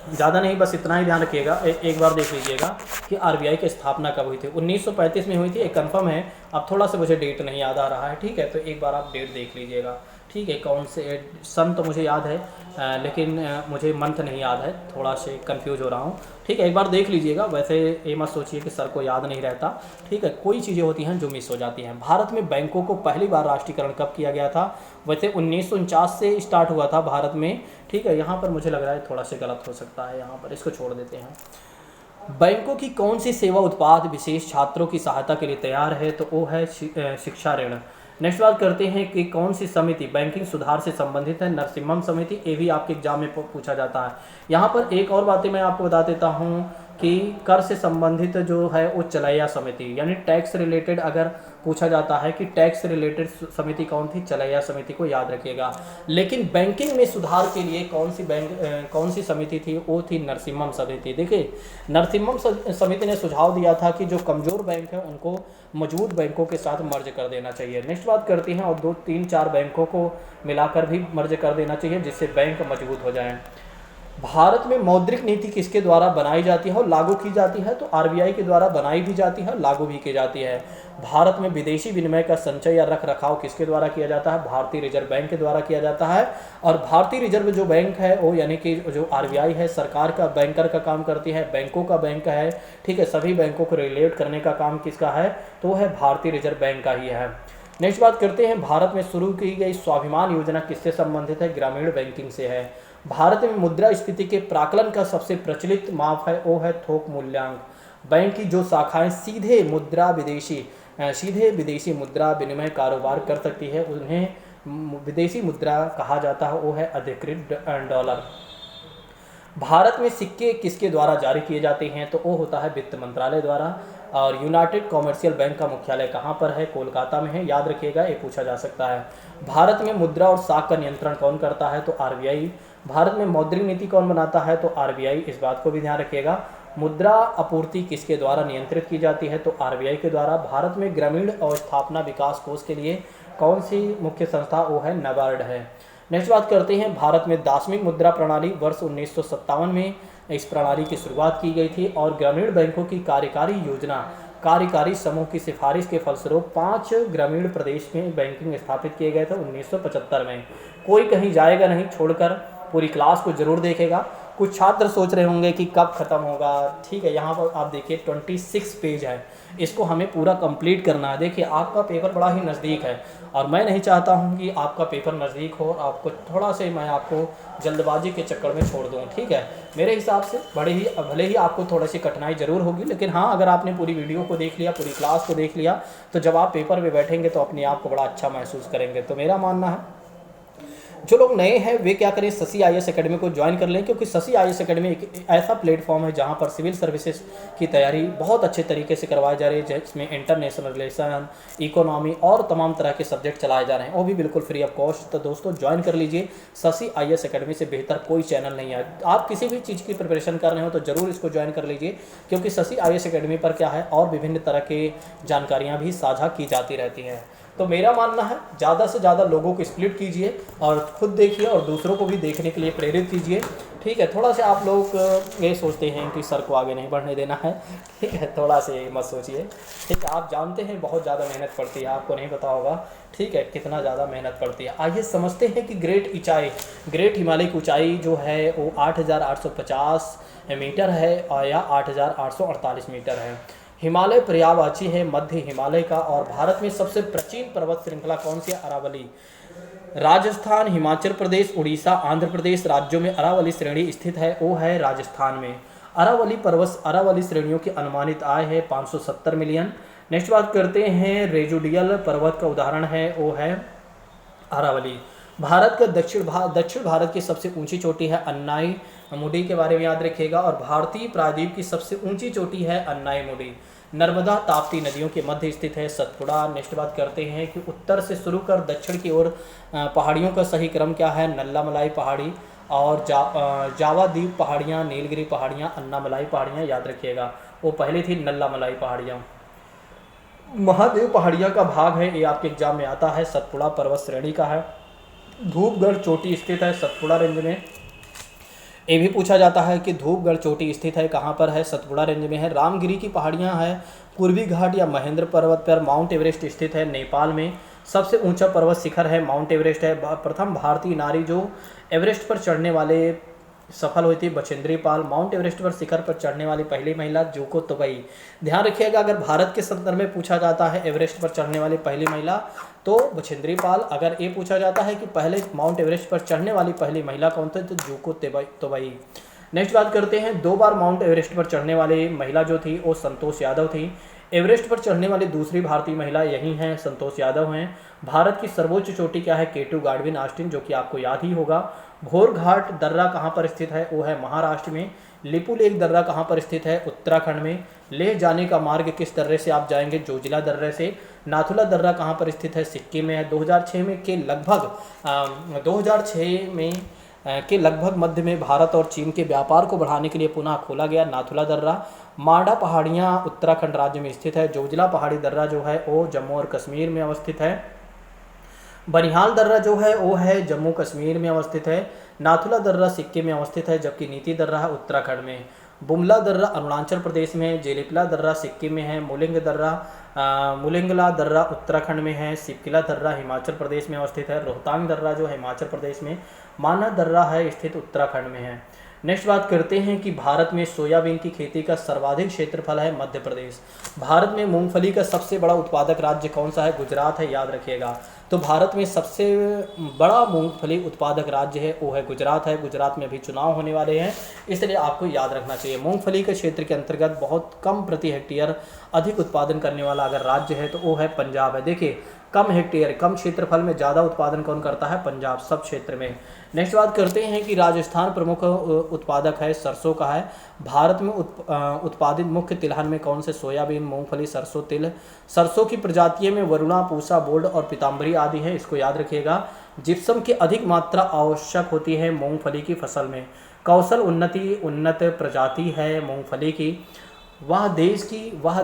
ज़्यादा नहीं, बस इतना ही ध्यान रखिएगा। एक बार देख लीजिएगा कि आरबीआई की स्थापना कब हुई थी। 1935 में हुई थी, एक कंफर्म है। अब थोड़ा सा मुझे डेट नहीं याद आ रहा है, ठीक है, तो एक बार आप डेट देख लीजिएगा। ठीक है, कौन से सन तो मुझे याद है लेकिन मुझे मंथ नहीं याद है, थोड़ा से कंफ्यूज हो रहा हूँ। ठीक है, एक बार देख लीजिएगा। वैसे ये मत सोचिए कि सर को याद नहीं रहता, ठीक है, कोई चीज़ें होती हैं जो मिस हो जाती हैं। भारत में बैंकों को पहली बार राष्ट्रीयकरण कब किया गया था, वैसे 1949 से स्टार्ट हुआ था भारत में। ठीक है, यहाँ पर मुझे लग रहा है थोड़ा सा गलत हो सकता है, यहाँ पर इसको छोड़ देते हैं। बैंकों की कौन सी सेवा उत्पाद विशेष छात्रों की सहायता के लिए तैयार है, तो वो है शिक्षा ऋण। नेक्स्ट बात करते हैं कि कौन सी समिति बैंकिंग सुधार से संबंधित है, नरसिम्हम समिति। ये भी आपके एग्जाम में पूछा जाता है। यहाँ पर एक और बातें मैं आपको बता देता हूँ कि कर से संबंधित जो है वो चलैया समिति, यानी टैक्स रिलेटेड अगर पूछा जाता है कि टैक्स रिलेटेड समिति कौन थी, चलैया समिति को याद रखिएगा। लेकिन बैंकिंग में सुधार के लिए कौन सी समिति थी, वो थी नरसिम्हम समिति। देखिए, नरसिम्हम समिति ने सुझाव दिया था कि जो कमज़ोर बैंक है उनको मजबूत बैंकों के साथ मर्ज कर देना चाहिए। नेक्स्ट बात करती हैं और 2, 3, 4 बैंकों को मिलाकर भी मर्ज कर देना चाहिए जिससे बैंक मजबूत हो जाएं। भारत में मौद्रिक नीति किसके द्वारा बनाई जाती है और लागू की जाती है, तो आरबीआई के द्वारा बनाई भी जाती है, लागू भी की जाती है। भारत में विदेशी विनिमय का संचय या रख रखाव किसके द्वारा किया जाता है, भारतीय रिजर्व बैंक के द्वारा किया जाता है। और भारतीय रिजर्व जो बैंक है वो यानी कि जो आरबीआई है, सरकार का बैंकर का काम करती है, बैंकों का बैंक है। ठीक है, सभी बैंकों को रेगुलेट करने का काम किसका है, तो वो है भारतीय रिजर्व बैंक का ही है। नेक्स्ट बात करते हैं, भारत में शुरू की गई स्वाभिमान योजना किससे संबंधित है? ग्रामीण बैंकिंग से है। भारत में मुद्रास्फीति के प्राकलन का सबसे प्रचलित माप है वो है थोक मूल्यांक। बैंक की जो शाखाएं सीधे विदेशी मुद्रा विनिमय कारोबार कर सकती है उन्हें विदेशी मुद्रा कहा जाता है, वो है अधिकृत डॉलर। भारत में सिक्के किसके द्वारा जारी किए जाते हैं? तो वो होता है वित्त मंत्रालय द्वारा। और यूनाइटेड कॉमर्शियल बैंक का मुख्यालय कहाँ पर है? कोलकाता में है, याद रखिएगा, ये पूछा जा सकता है। भारत में मुद्रा और साख का नियंत्रण कौन करता है? तो आरबीआई। भारत में मौद्रिक नीति कौन बनाता है? तो आरबीआई, इस बात को भी ध्यान रखिएगा। मुद्रा आपूर्ति किसके द्वारा नियंत्रित की जाती है? तो आरबीआई के द्वारा। भारत में ग्रामीण अवस्थापना विकास कोष के लिए कौन सी मुख्य संस्था? वो है नाबार्ड है। नेक्स्ट बात करते हैं, भारत में दार्शनिक मुद्रा प्रणाली वर्ष 1957 में इस प्रणाली की शुरुआत की गई थी और ग्रामीण बैंकों की कार्यकारी समूह की सिफारिश के फलस्वरूप 5 ग्रामीण प्रदेश में बैंकिंग स्थापित किए गए थे 1975 में। कोई कहीं जाएगा नहीं छोड़कर, पूरी क्लास को जरूर देखेगा। कुछ छात्र सोच रहे होंगे कि कब ख़त्म होगा, ठीक है, यहाँ पर आप देखिए 26 पेज है, इसको हमें पूरा कंप्लीट करना है। देखिए आपका पेपर बड़ा ही नज़दीक है और मैं नहीं चाहता हूँ कि आपका पेपर नज़दीक हो और आपको थोड़ा से मैं आपको जल्दबाजी के चक्कर में छोड़ दूँ, ठीक है। मेरे हिसाब से भले ही आपको थोड़ी सी कठिनाई ज़रूर होगी, लेकिन हाँ, अगर आपने पूरी वीडियो को देख लिया, पूरी क्लास को देख लिया, तो जब आप पेपर में बैठेंगे तो अपने आप को बड़ा अच्छा महसूस करेंगे। तो मेरा मानना है जो लोग नए हैं वे क्या करें, शशि आईएएस एकेडमी को ज्वाइन कर लें, क्योंकि शशि आईएएस एकेडमी एक ऐसा प्लेटफॉर्म है जहां पर सिविल सर्विसेज की तैयारी बहुत अच्छे तरीके से करवाई जा रही है, जिसमें इंटरनेशनल रिलेशन, इकोनॉमी और तमाम तरह के सब्जेक्ट चलाए जा रहे हैं, वो भी बिल्कुल फ्री ऑफ कॉस्ट। तो दोस्तों ज्वाइन कर लीजिए, शशि आईएएस एकेडमी से बेहतर कोई चैनल नहीं है। आप किसी भी चीज़ की प्रिपरेशन कर रहे हो तो ज़रूर इसको ज्वाइन कर लीजिए, क्योंकि शशि आईएएस एकेडमी पर क्या है और विभिन्न तरह के जानकारियाँ भी साझा की जाती रहती हैं। तो मेरा मानना है ज़्यादा से ज़्यादा लोगों को स्प्लिट कीजिए और खुद देखिए और दूसरों को भी देखने के लिए प्रेरित कीजिए, ठीक है। थोड़ा सा आप लोग ये सोचते हैं कि सर को आगे नहीं बढ़ने देना है, ठीक है, थोड़ा से मत सोचिए, ठीक है। आप जानते हैं बहुत ज़्यादा मेहनत पड़ती है, आपको नहीं पता होगा, ठीक है, कितना ज़्यादा मेहनत पड़ती है। आइए समझते हैं कि ग्रेट हिमालय की ऊंचाई जो है वो 8,850 मीटर है और या 8,848 मीटर है। हिमालय पर्यायवाची है मध्य हिमालय का। और भारत में सबसे प्राचीन पर्वत श्रृंखला कौन सी है? अरावली। राजस्थान, हिमाचल प्रदेश, उड़ीसा, आंध्र प्रदेश राज्यों में अरावली श्रेणी स्थित है, वो है राजस्थान में। अरावली श्रेणियों की अनुमानित आय है 570 मिलियन। नेक्स्ट बात करते हैं, रेजुडियल पर्वत का उदाहरण है वो है अरावली। भारत का दक्षिण भारत की सबसे ऊंची चोटी है अन्नाई मुडी, के बारे में याद रखिएगा। और भारतीय प्रायद्वीप की सबसे ऊंची चोटी है अन्नाई मुडी। नर्मदा ताप्ती नदियों के मध्य स्थित है सतपुड़ा। नेक्स्ट बात करते हैं कि उत्तर से शुरू कर दक्षिण की ओर पहाड़ियों का सही क्रम क्या है? नल्लामलाई पहाड़ी और जावा द्वीप पहाड़ियाँ, नीलगिरी पहाड़ियाँ, अन्नामलाई पहाड़ियाँ, याद रखिएगा। वो पहले थी नल्लामलाई पहाड़ियाँ। महादेव पहाड़ियाँ का भाग है, ये आपके एग्जाम में आता है, सतपुड़ा पर्वत श्रेणी का है। धूपगढ़ चोटी स्थित है सतपुड़ा रेंज में। ये भी पूछा जाता है कि धूपगढ़ चोटी स्थित है कहाँ पर है? सतपुड़ा रेंज में है। रामगिरी की पहाड़ियाँ हैं पूर्वी घाट या महेंद्र पर्वत पर। माउंट एवरेस्ट स्थित है नेपाल में। सबसे ऊंचा पर्वत शिखर है माउंट एवरेस्ट है। प्रथम भारतीय नारी जो एवरेस्ट पर चढ़ने वाले सफल हुई थी बछेंद्री पाल। माउंट एवरेस्ट पर शिखर पर चढ़ने वाली पहली महिला जुको तोबई। ध्यान रखिएगा, अगर भारत के संदर्भ में पूछा जाता है एवरेस्ट पर चढ़ने वाली पहली महिला तो बछेंद्री पाल। अगर ये पूछा जाता है कि पहले माउंट एवरेस्ट पर चढ़ने वाली पहली महिला कौन थी तो जुको तोबई। नेक्स्ट बात करते हैं, 2 बार माउंट एवरेस्ट पर चढ़ने वाली महिला जो थी वो संतोष यादव थी। एवरेस्ट पर चढ़ने वाली दूसरी भारतीय महिला यही हैं, संतोष यादव हैं। भारत की सर्वोच्च चोटी क्या है? केटू गाडविन ऑस्टिन, जो कि आपको याद ही होगा। घोरघाट दर्रा कहाँ पर स्थित है? वो है महाराष्ट्र में। लिपुलेख दर्रा कहाँ पर स्थित है? उत्तराखंड में। लेह जाने का मार्ग किस दर्रे से आप जाएंगे? जोजिला दर्रे से। नाथुला दर्रा कहाँ पर स्थित है? सिक्किम में है। 2006 के लगभग मध्य में भारत और चीन के व्यापार को बढ़ाने के लिए पुनः खोला गया नाथुला दर्रा। मांडा पहाड़ियाँ उत्तराखंड राज्य में स्थित है। जोजिला पहाड़ी दर्रा जो है वो जम्मू और कश्मीर में अवस्थित है। बनिहाल दर्रा जो है वो है जम्मू कश्मीर में अवस्थित है। नाथुला दर्रा सिक्किम में अवस्थित है, जबकि नीति दर्रा है उत्तराखंड में। बुमला दर्रा अरुणाचल प्रदेश में है। जेलिपला दर्रा सिक्किम में है। मुलिंगला दर्रा उत्तराखंड में है। सिपकिला दर्रा हिमाचल प्रदेश में अवस्थित है। रोहतांग दर्रा जो है हिमाचल प्रदेश में। माना दर्रा है स्थित उत्तराखंड में है। नेक्स्ट बात करते हैं कि भारत में सोयाबीन की खेती का सर्वाधिक क्षेत्रफल है मध्य प्रदेश। भारत में मूंगफली का सबसे बड़ा उत्पादक राज्य कौन सा है? गुजरात है, याद रखिएगा। तो भारत में सबसे बड़ा मूंगफली उत्पादक राज्य है वो है गुजरात है। गुजरात में अभी चुनाव होने वाले हैं, इसलिए आपको याद रखना चाहिए। मूंगफली के क्षेत्र के अंतर्गत बहुत कम प्रति हेक्टेयर अधिक उत्पादन करने वाला अगर राज्य है तो वो है पंजाब है। देखिए, कम हेक्टेयर कम क्षेत्रफल में ज़्यादा उत्पादन कौन करता है? पंजाब, सब क्षेत्र में। नेक्स्ट बात करते हैं कि राजस्थान प्रमुख उत्पादक है सरसों का है। भारत में उत्पादित मुख्य तिलहन में कौन से? सोयाबीन, मूंगफली, सरसों, तिल। सरसों की प्रजातियों में वरुणा, पूसा, बोल्ड और पीताम्बरी आदि है, इसको याद रखिएगा। जिप्सम की अधिक मात्रा आवश्यक होती है मूंगफली की फसल में। कौशल उन्नति उन्नत प्रजाति है मूंगफली की। वह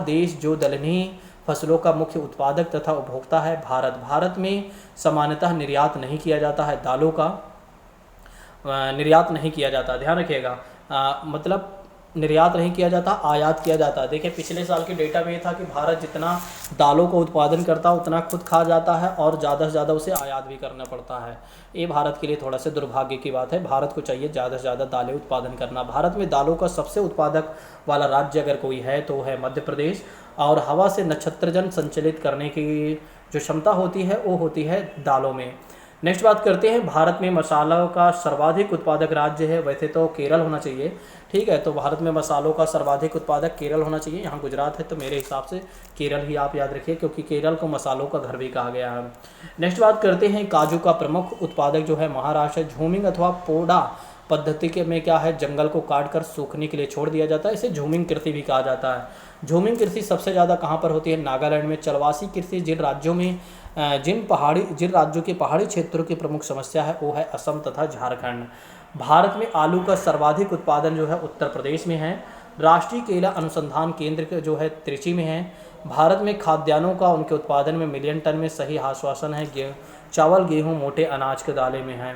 देश जो दलहनी फसलों का मुख्य उत्पादक तथा उपभोक्ता है भारत। भारत में सामान्यतः निर्यात नहीं किया जाता है, दालों का निर्यात नहीं किया जाता, ध्यान रखिएगा। मतलब निर्यात नहीं किया जाता, आयात किया जाता है। देखिए, पिछले साल के डेटा में ये था कि भारत जितना दालों का उत्पादन करता है उतना खुद खा जाता है और ज़्यादा से ज़्यादा उसे आयात भी करना पड़ता है। ये भारत के लिए थोड़ा सा दुर्भाग्य की बात है। भारत को चाहिए ज़्यादा से ज़्यादा दालें उत्पादन करना। भारत में दालों का सबसे उत्पादक वाला राज्य अगर कोई है तो है मध्य प्रदेश। और हवा से नक्षत्रजन संचालित करने की जो क्षमता होती है वो होती है दालों में। नेक्स्ट बात करते हैं, भारत में मसालों का सर्वाधिक उत्पादक राज्य है, वैसे तो केरल होना चाहिए, ठीक है। तो भारत में मसालों का सर्वाधिक उत्पादक केरल होना चाहिए। यहाँ गुजरात है तो मेरे हिसाब से केरल ही आप याद रखिए, क्योंकि केरल को मसालों का घर भी कहा गया है। नेक्स्ट बात करते हैं, काजू का प्रमुख उत्पादक जो है महाराष्ट्र है। झूमिंग अथवा पोडा पद्धति के में क्या है? जंगल को काटकर सूखने के लिए छोड़ दिया जाता है, इसे झूमिंग कृषि भी कहा जाता है। झूमिंग कृषि सबसे ज़्यादा कहाँ पर होती है? नागालैंड में। चलवासी कृषि जिन राज्यों के पहाड़ी क्षेत्रों की प्रमुख समस्या है वो है असम तथा झारखंड। भारत में आलू का सर्वाधिक उत्पादन जो है उत्तर प्रदेश में है। राष्ट्रीय केला अनुसंधान केंद्र जो है त्रिची में है। भारत में खाद्यान्नों का उनके उत्पादन में मिलियन टन में सही आश्वासन है। चावल, गेहूँ, मोटे अनाज के दालें में है।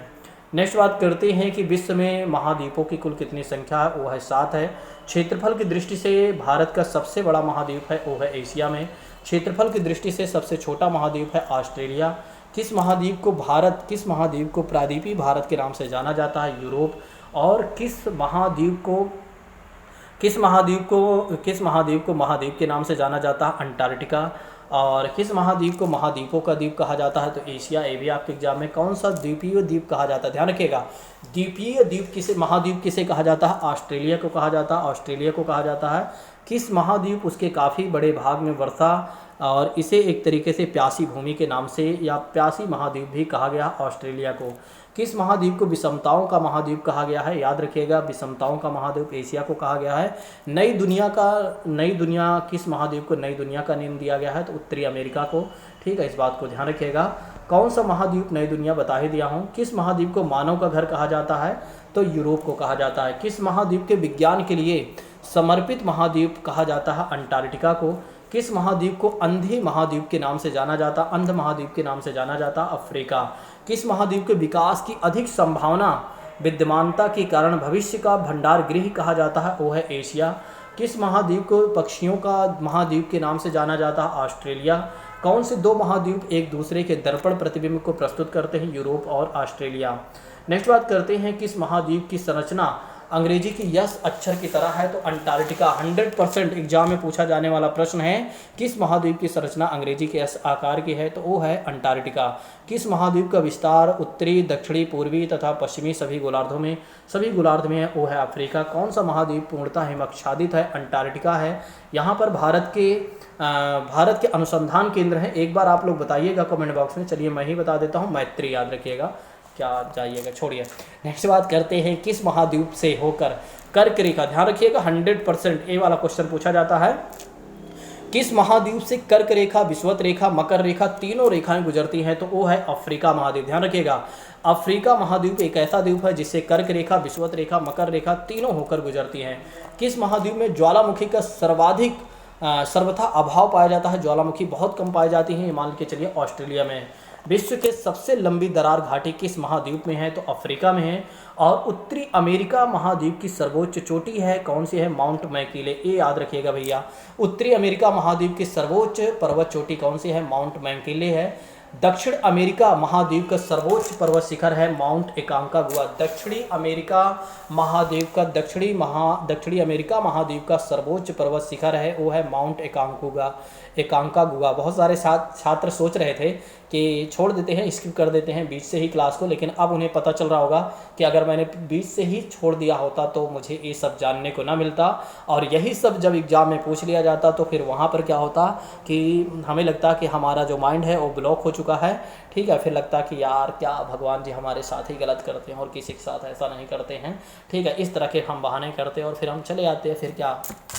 नेक्स्ट बात करते हैं कि विश्व में महाद्वीपों की कुल कितनी संख्या है? वो है 7 है। क्षेत्रफल की दृष्टि से भारत का सबसे बड़ा महाद्वीप है वो है एशिया में। क्षेत्रफल की दृष्टि से सबसे छोटा महाद्वीप है ऑस्ट्रेलिया। किस महाद्वीप को प्रायद्वीपीय भारत के नाम से जाना जाता है? यूरोप। और किस महाद्वीप को महाद्वीप के नाम से जाना जाता है? अंटार्कटिका। और किस महाद्वीप को महाद्वीपों का द्वीप कहा जाता है? तो एशिया। ये भी आपके एग्जाम में कौन सा द्वीपीय द्वीप कहा जाता है? ध्यान रखिएगा, द्वीपीय द्वीप महाद्वीप किसे कहा जाता है? ऑस्ट्रेलिया को कहा जाता है। ऑस्ट्रेलिया को कहा जाता है। किस महाद्वीप उसके काफ़ी बड़े भाग में वर्षा और इसे एक तरीके से प्यासी भूमि के नाम से या प्यासी महाद्वीप भी कहा गया ऑस्ट्रेलिया को। किस महाद्वीप को विषमताओं का महाद्वीप कहा गया है? याद रखिएगा, विषमताओं का महाद्वीप एशिया को कहा गया है। नई दुनिया किस महाद्वीप को नई दुनिया का नाम दिया गया है? तो उत्तरी अमेरिका को, ठीक है, इस बात को ध्यान रखिएगा। कौन सा महाद्वीप नई दुनिया बता ही दिया हूँ। किस महाद्वीप को मानव का घर कहा जाता है? तो यूरोप को कहा जाता है। किस महाद्वीप के विज्ञान के लिए समर्पित महाद्वीप कहा जाता है? अंटार्कटिका को। किस महाद्वीप को अंध महाद्वीप के नाम से जाना जाता? अफ्रीका। किस महाद्वीप के विकास की अधिक संभावना विद्यमानता के कारण भविष्य का भंडार गृह कहा जाता है? वो है एशिया। किस महाद्वीप को पक्षियों का महाद्वीप के नाम से जाना जाता है? ऑस्ट्रेलिया। कौन से 2 महाद्वीप एक दूसरे के दर्पण प्रतिबिंब को प्रस्तुत करते हैं? यूरोप और ऑस्ट्रेलिया। नेक्स्ट बात करते हैं, किस महाद्वीप की संरचना अंग्रेजी की यस अक्षर की तरह है? तो अंटार्कटिका। 100% एग्जाम में पूछा जाने वाला प्रश्न है, किस महाद्वीप की संरचना अंग्रेजी के एस आकार की है? तो वो है अंटार्कटिका। किस महाद्वीप का विस्तार उत्तरी, दक्षिणी, पूर्वी तथा पश्चिमी सभी गोलार्धों में है? वो है अफ्रीका। कौन सा महाद्वीप पूर्णतः हिमाच्छादित है? अंटार्कटिका है। यहाँ पर भारत के अनुसंधान केंद्र हैं। एक बार आप लोग बताइएगा कमेंट बॉक्स में। चलिए मैं ही बता देता हूँ, मैत्री याद रखिएगा, क्या जाइएगा, छोड़िए। नेक्स्ट बात करते हैं, किस महाद्वीप से होकर कर्क रेखा, ध्यान रखिएगा 100% ए वाला क्वेश्चन पूछा जाता है। किस महाद्वीप से कर्क रेखा, विषुवत रेखा, मकर रेखा तीनों रेखाएं गुजरती हैं? तो वो है अफ्रीका महाद्वीप। ध्यान रखिएगा, अफ्रीका महाद्वीप एक ऐसा द्वीप है जिससे कर्क रेखा, विषुवत रेखा, मकर रेखा तीनों होकर गुजरती हैं। किस महाद्वीप में ज्वालामुखी का सर्वथा अभाव पाया जाता है? ज्वालामुखी बहुत कम पाई जाती है, मान के चलिए ऑस्ट्रेलिया में। विश्व के सबसे लंबी दरार घाटी किस महाद्वीप में है? तो अफ्रीका में है। और उत्तरी अमेरिका महाद्वीप की सर्वोच्च चोटी है, कौन सी है? Mount McKinley. ये याद रखिएगा भैया, उत्तरी अमेरिका महाद्वीप की सर्वोच्च पर्वत चोटी कौन सी है? माउंट मैकिले है। दक्षिण अमेरिका महाद्वीप का सर्वोच्च पर्वत शिखर है माउंट एकांकागुआ। दक्षिणी अमेरिका महाद्वीप का दक्षिणी अमेरिका महाद्वीप का सर्वोच्च पर्वत शिखर है वो है माउंट एकांकागुआ। बहुत सारे छात्र सोच रहे थे कि छोड़ देते हैं, स्किप कर देते हैं बीच से ही क्लास को, लेकिन अब उन्हें पता चल रहा होगा कि अगर मैंने बीच से ही छोड़ दिया होता तो मुझे ये सब जानने को ना मिलता, और यही सब जब एग्ज़ाम में पूछ लिया जाता तो फिर वहाँ पर क्या होता कि हमें लगता कि हमारा जो माइंड है वो ब्लॉक हो चुका है। ठीक है, फिर लगता कि यार क्या भगवान जी हमारे साथ ही गलत करते हैं और किसी के साथ ऐसा नहीं करते हैं। ठीक है, इस तरह के हम बहाने करते और फिर हम चले आते हैं, फिर क्या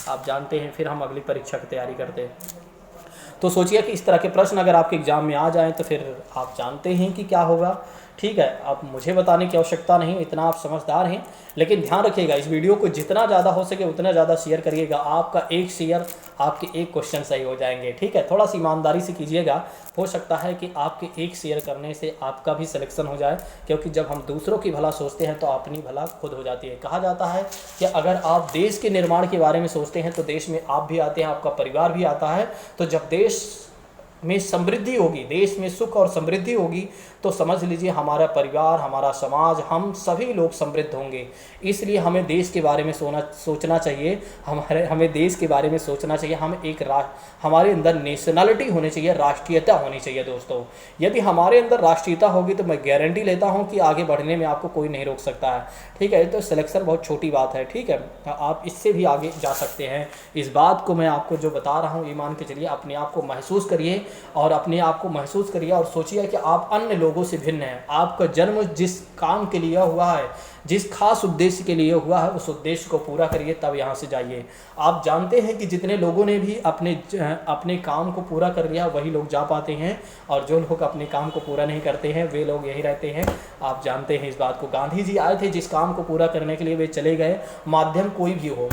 आप जानते हैं, फिर हम अगली परीक्षा की तैयारी करते हैं। तो सोचिए कि इस तरह के प्रश्न अगर आपके एग्ज़ाम में आ जाएं तो फिर आप जानते हैं कि क्या होगा। ठीक है, अब मुझे बताने की आवश्यकता नहीं, इतना आप समझदार हैं, लेकिन ध्यान रखिएगा इस वीडियो को जितना ज़्यादा हो सके उतना ज़्यादा शेयर करिएगा। आपका एक शेयर आपके एक क्वेश्चन सही हो जाएंगे। ठीक है, थोड़ा सी ईमानदारी से कीजिएगा, हो सकता है कि आपके एक शेयर करने से आपका भी सिलेक्शन हो जाए, क्योंकि जब हम दूसरों की भला सोचते हैं तो अपनी भला खुद हो जाती है। कहा जाता है कि अगर आप देश के निर्माण के बारे में सोचते हैं तो देश में आप भी आते हैं, आपका परिवार भी आता है। तो जब देश में समृद्धि होगी, देश में सुख और समृद्धि होगी, तो समझ लीजिए हमारा परिवार, हमारा समाज, हम सभी लोग समृद्ध होंगे। इसलिए हमें देश के बारे में सोचना चाहिए, हमें देश के बारे में सोचना चाहिए। हम हमारे अंदर नेशनलिटी होनी चाहिए, राष्ट्रीयता होनी चाहिए। दोस्तों, यदि हमारे अंदर राष्ट्रीयता होगी तो मैं गारंटी लेता हूं कि आगे बढ़ने में आपको कोई नहीं रोक सकता है। ठीक है, तो सिलेक्शन बहुत छोटी बात है। ठीक है, आप इससे भी आगे जा सकते हैं। इस बात को मैं आपको जो बता रहा हूँ, ये मान के चलिए, अपने आप को महसूस करिए और अपने आप को महसूस करिए और सोचिए कि आप अन्य लोगों से भिन्न हैं। आपका जन्म जिस काम के लिए हुआ है, जिस खास उद्देश्य के लिए हुआ है, उस उद्देश्य को पूरा करिए, तब यहाँ से जाइए। आप जानते हैं कि जितने लोगों ने भी अपने काम को पूरा कर लिया वही लोग जा पाते हैं, और जो लोग अपने काम को पूरा नहीं करते हैं वे लोग यही रहते हैं। आप जानते हैं इस बात को। गांधी जी आए थे, जिस काम को पूरा करने के लिए वे चले गए। माध्यम कोई भी हो,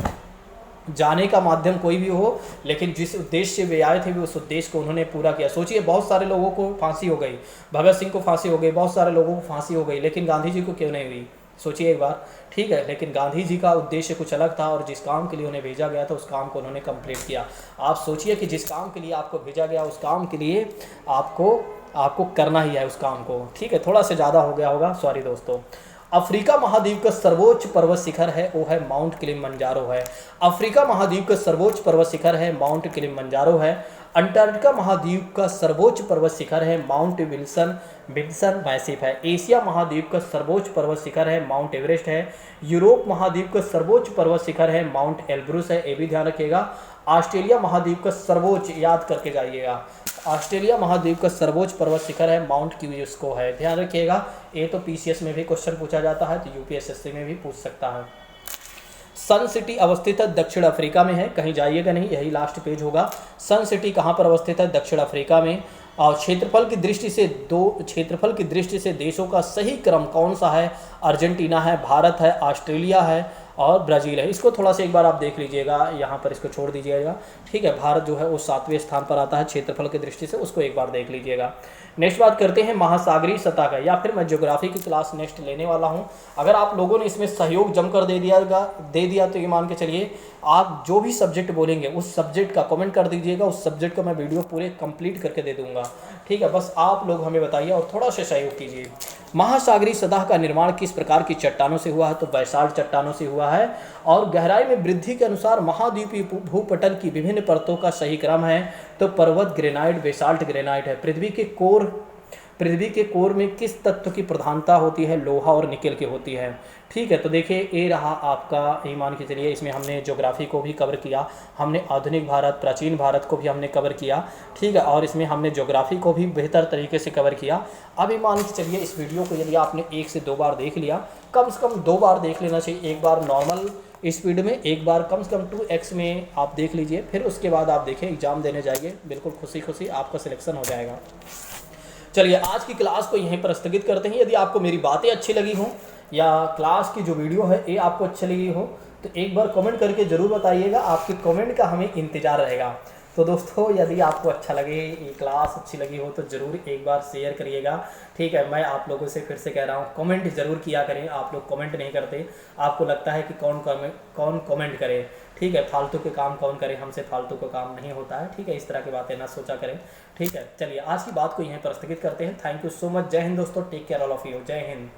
जाने का माध्यम कोई भी हो, लेकिन जिस उद्देश्य से वे आए थे वे उस उद्देश्य को उन्होंने पूरा किया। सोचिए, बहुत सारे लोगों को फांसी हो गई, भगत सिंह को फांसी हो गई, बहुत सारे लोगों को फांसी हो गई, लेकिन गांधी जी को क्यों नहीं हुई? सोचिए एक बार। ठीक है, लेकिन गांधी जी का उद्देश्य कुछ अलग था और जिस काम के लिए उन्हें भेजा गया था उस काम को उन्होंने कंप्लीट किया। आप सोचिए कि जिस काम के लिए आपको भेजा गया उस काम के लिए आपको करना ही है उस काम को। ठीक है, थोड़ा सा ज़्यादा हो गया होगा, सॉरी दोस्तों। अफ्रीका महाद्वीप का सर्वोच्च पर्वत शिखर है वो है माउंट किलिमंजारो है। अफ्रीका महाद्वीप का सर्वोच्च पर्वत शिखर है माउंट किलिमंजारो है। अंटार्कटिका महाद्वीप का सर्वोच्च पर्वत शिखर है माउंट विल्सन मैसिव है। एशिया महाद्वीप का सर्वोच्च पर्वत शिखर है माउंट एवरेस्ट है। यूरोप महाद्वीप का सर्वोच्च पर्वत शिखर है माउंट एल्ब्रुस है, ये भी ध्यान रखिएगा। ऑस्ट्रेलिया महाद्वीप का सर्वोच्च, याद करके जाइएगा, ऑस्ट्रेलिया महाद्वीप का सर्वोच्च पर्वत शिखर है माउंट क्यूजिस्को है, ध्यान रखिएगा। ये तो पीसीएस में भी क्वेश्चन पूछा जाता है, तो यूपीएसएससी में भी पूछ सकता है। सन सिटी अवस्थित है दक्षिण अफ्रीका में है, कहीं जाइएगा नहीं, यही लास्ट पेज होगा। सन सिटी कहाँ पर अवस्थित है? दक्षिण अफ्रीका में। और क्षेत्रफल की दृष्टि से देशों का सही क्रम कौन सा है? अर्जेंटीना है, भारत है, ऑस्ट्रेलिया है और ब्राज़ील है। इसको थोड़ा सा एक बार आप देख लीजिएगा, यहाँ पर इसको छोड़ दीजिएगा। ठीक है, भारत जो है वो 7वें स्थान पर आता है क्षेत्रफल की दृष्टि से, उसको एक बार देख लीजिएगा। नेक्स्ट बात करते हैं महासागरीय सतह का, या फिर मैं ज्योग्राफी की क्लास नेक्स्ट लेने वाला हूँ। अगर आप लोगों ने इसमें सहयोग जमकर दे दिया तो ये मान के चलिए आप जो भी सब्जेक्ट बोलेंगे उस सब्जेक्ट का कमेंट कर दीजिएगा, उस सब्जेक्ट का मैं वीडियो पूरे कंप्लीट करके दे दूंगा। ठीक है, बस आप लोग हमें बताइए और थोड़ा सा सहयोग कीजिए। महासागरीय सतह का निर्माण किस प्रकार की चट्टानों से हुआ है? तो बैसाल्ट चट्टानों से हुआ है। और गहराई में वृद्धि के अनुसार महाद्वीपीय भूपटल की विभिन्न परतों का सही क्रम है तो पर्वत ग्रेनाइट, बेसाल्ट ग्रेनाइट है। पृथ्वी के कोर में किस तत्व की प्रधानता होती है? लोहा और निकेल की होती है। ठीक है, तो देखिए ये रहा आपका, ये मान के चलिए इसमें हमने ज्योग्राफी को भी कवर किया, हमने आधुनिक भारत, प्राचीन भारत को भी हमने कवर किया। ठीक है, और इसमें हमने ज्योग्राफी को भी बेहतर तरीके से कवर किया। अब ये मान के चलिए इस वीडियो को यदि आपने 1 से 2 बार देख लिया, कम से कम 2 बार देख लेना चाहिए। एक बार नॉर्मल स्पीड में, एक बार कम से कम 2x में आप देख लीजिए, फिर उसके बाद आप देखें एग्ज़ाम देने जाइए, बिल्कुल खुशी आपका सिलेक्शन हो जाएगा। चलिए आज की क्लास को यहीं पर स्थगित करते हैं। यदि आपको मेरी बातें अच्छी लगी हों या क्लास की जो वीडियो है ये आपको अच्छी लगी हो तो एक बार कमेंट करके ज़रूर बताइएगा, आपके कमेंट का हमें इंतज़ार रहेगा। तो दोस्तों यदि आपको अच्छा लगे, ये क्लास अच्छी लगी हो तो ज़रूर एक बार शेयर करिएगा। ठीक है, मैं आप लोगों से फिर से कह रहा हूँ कमेंट ज़रूर किया करें। आप लोग कमेंट नहीं करते, आपको लगता है कि कौन कमेंट करे। ठीक ठीक है, फालतू के काम कौन करे, हमसे फालतू का काम नहीं होता है, ठीक है, इस तरह की बातें ना सोचा करें, ठीक है। चलिए आज की बात को यहीं पर स्थगित करते हैं। Thank you so much. जय हिंद दोस्तों, take care all of you, जय हिंद।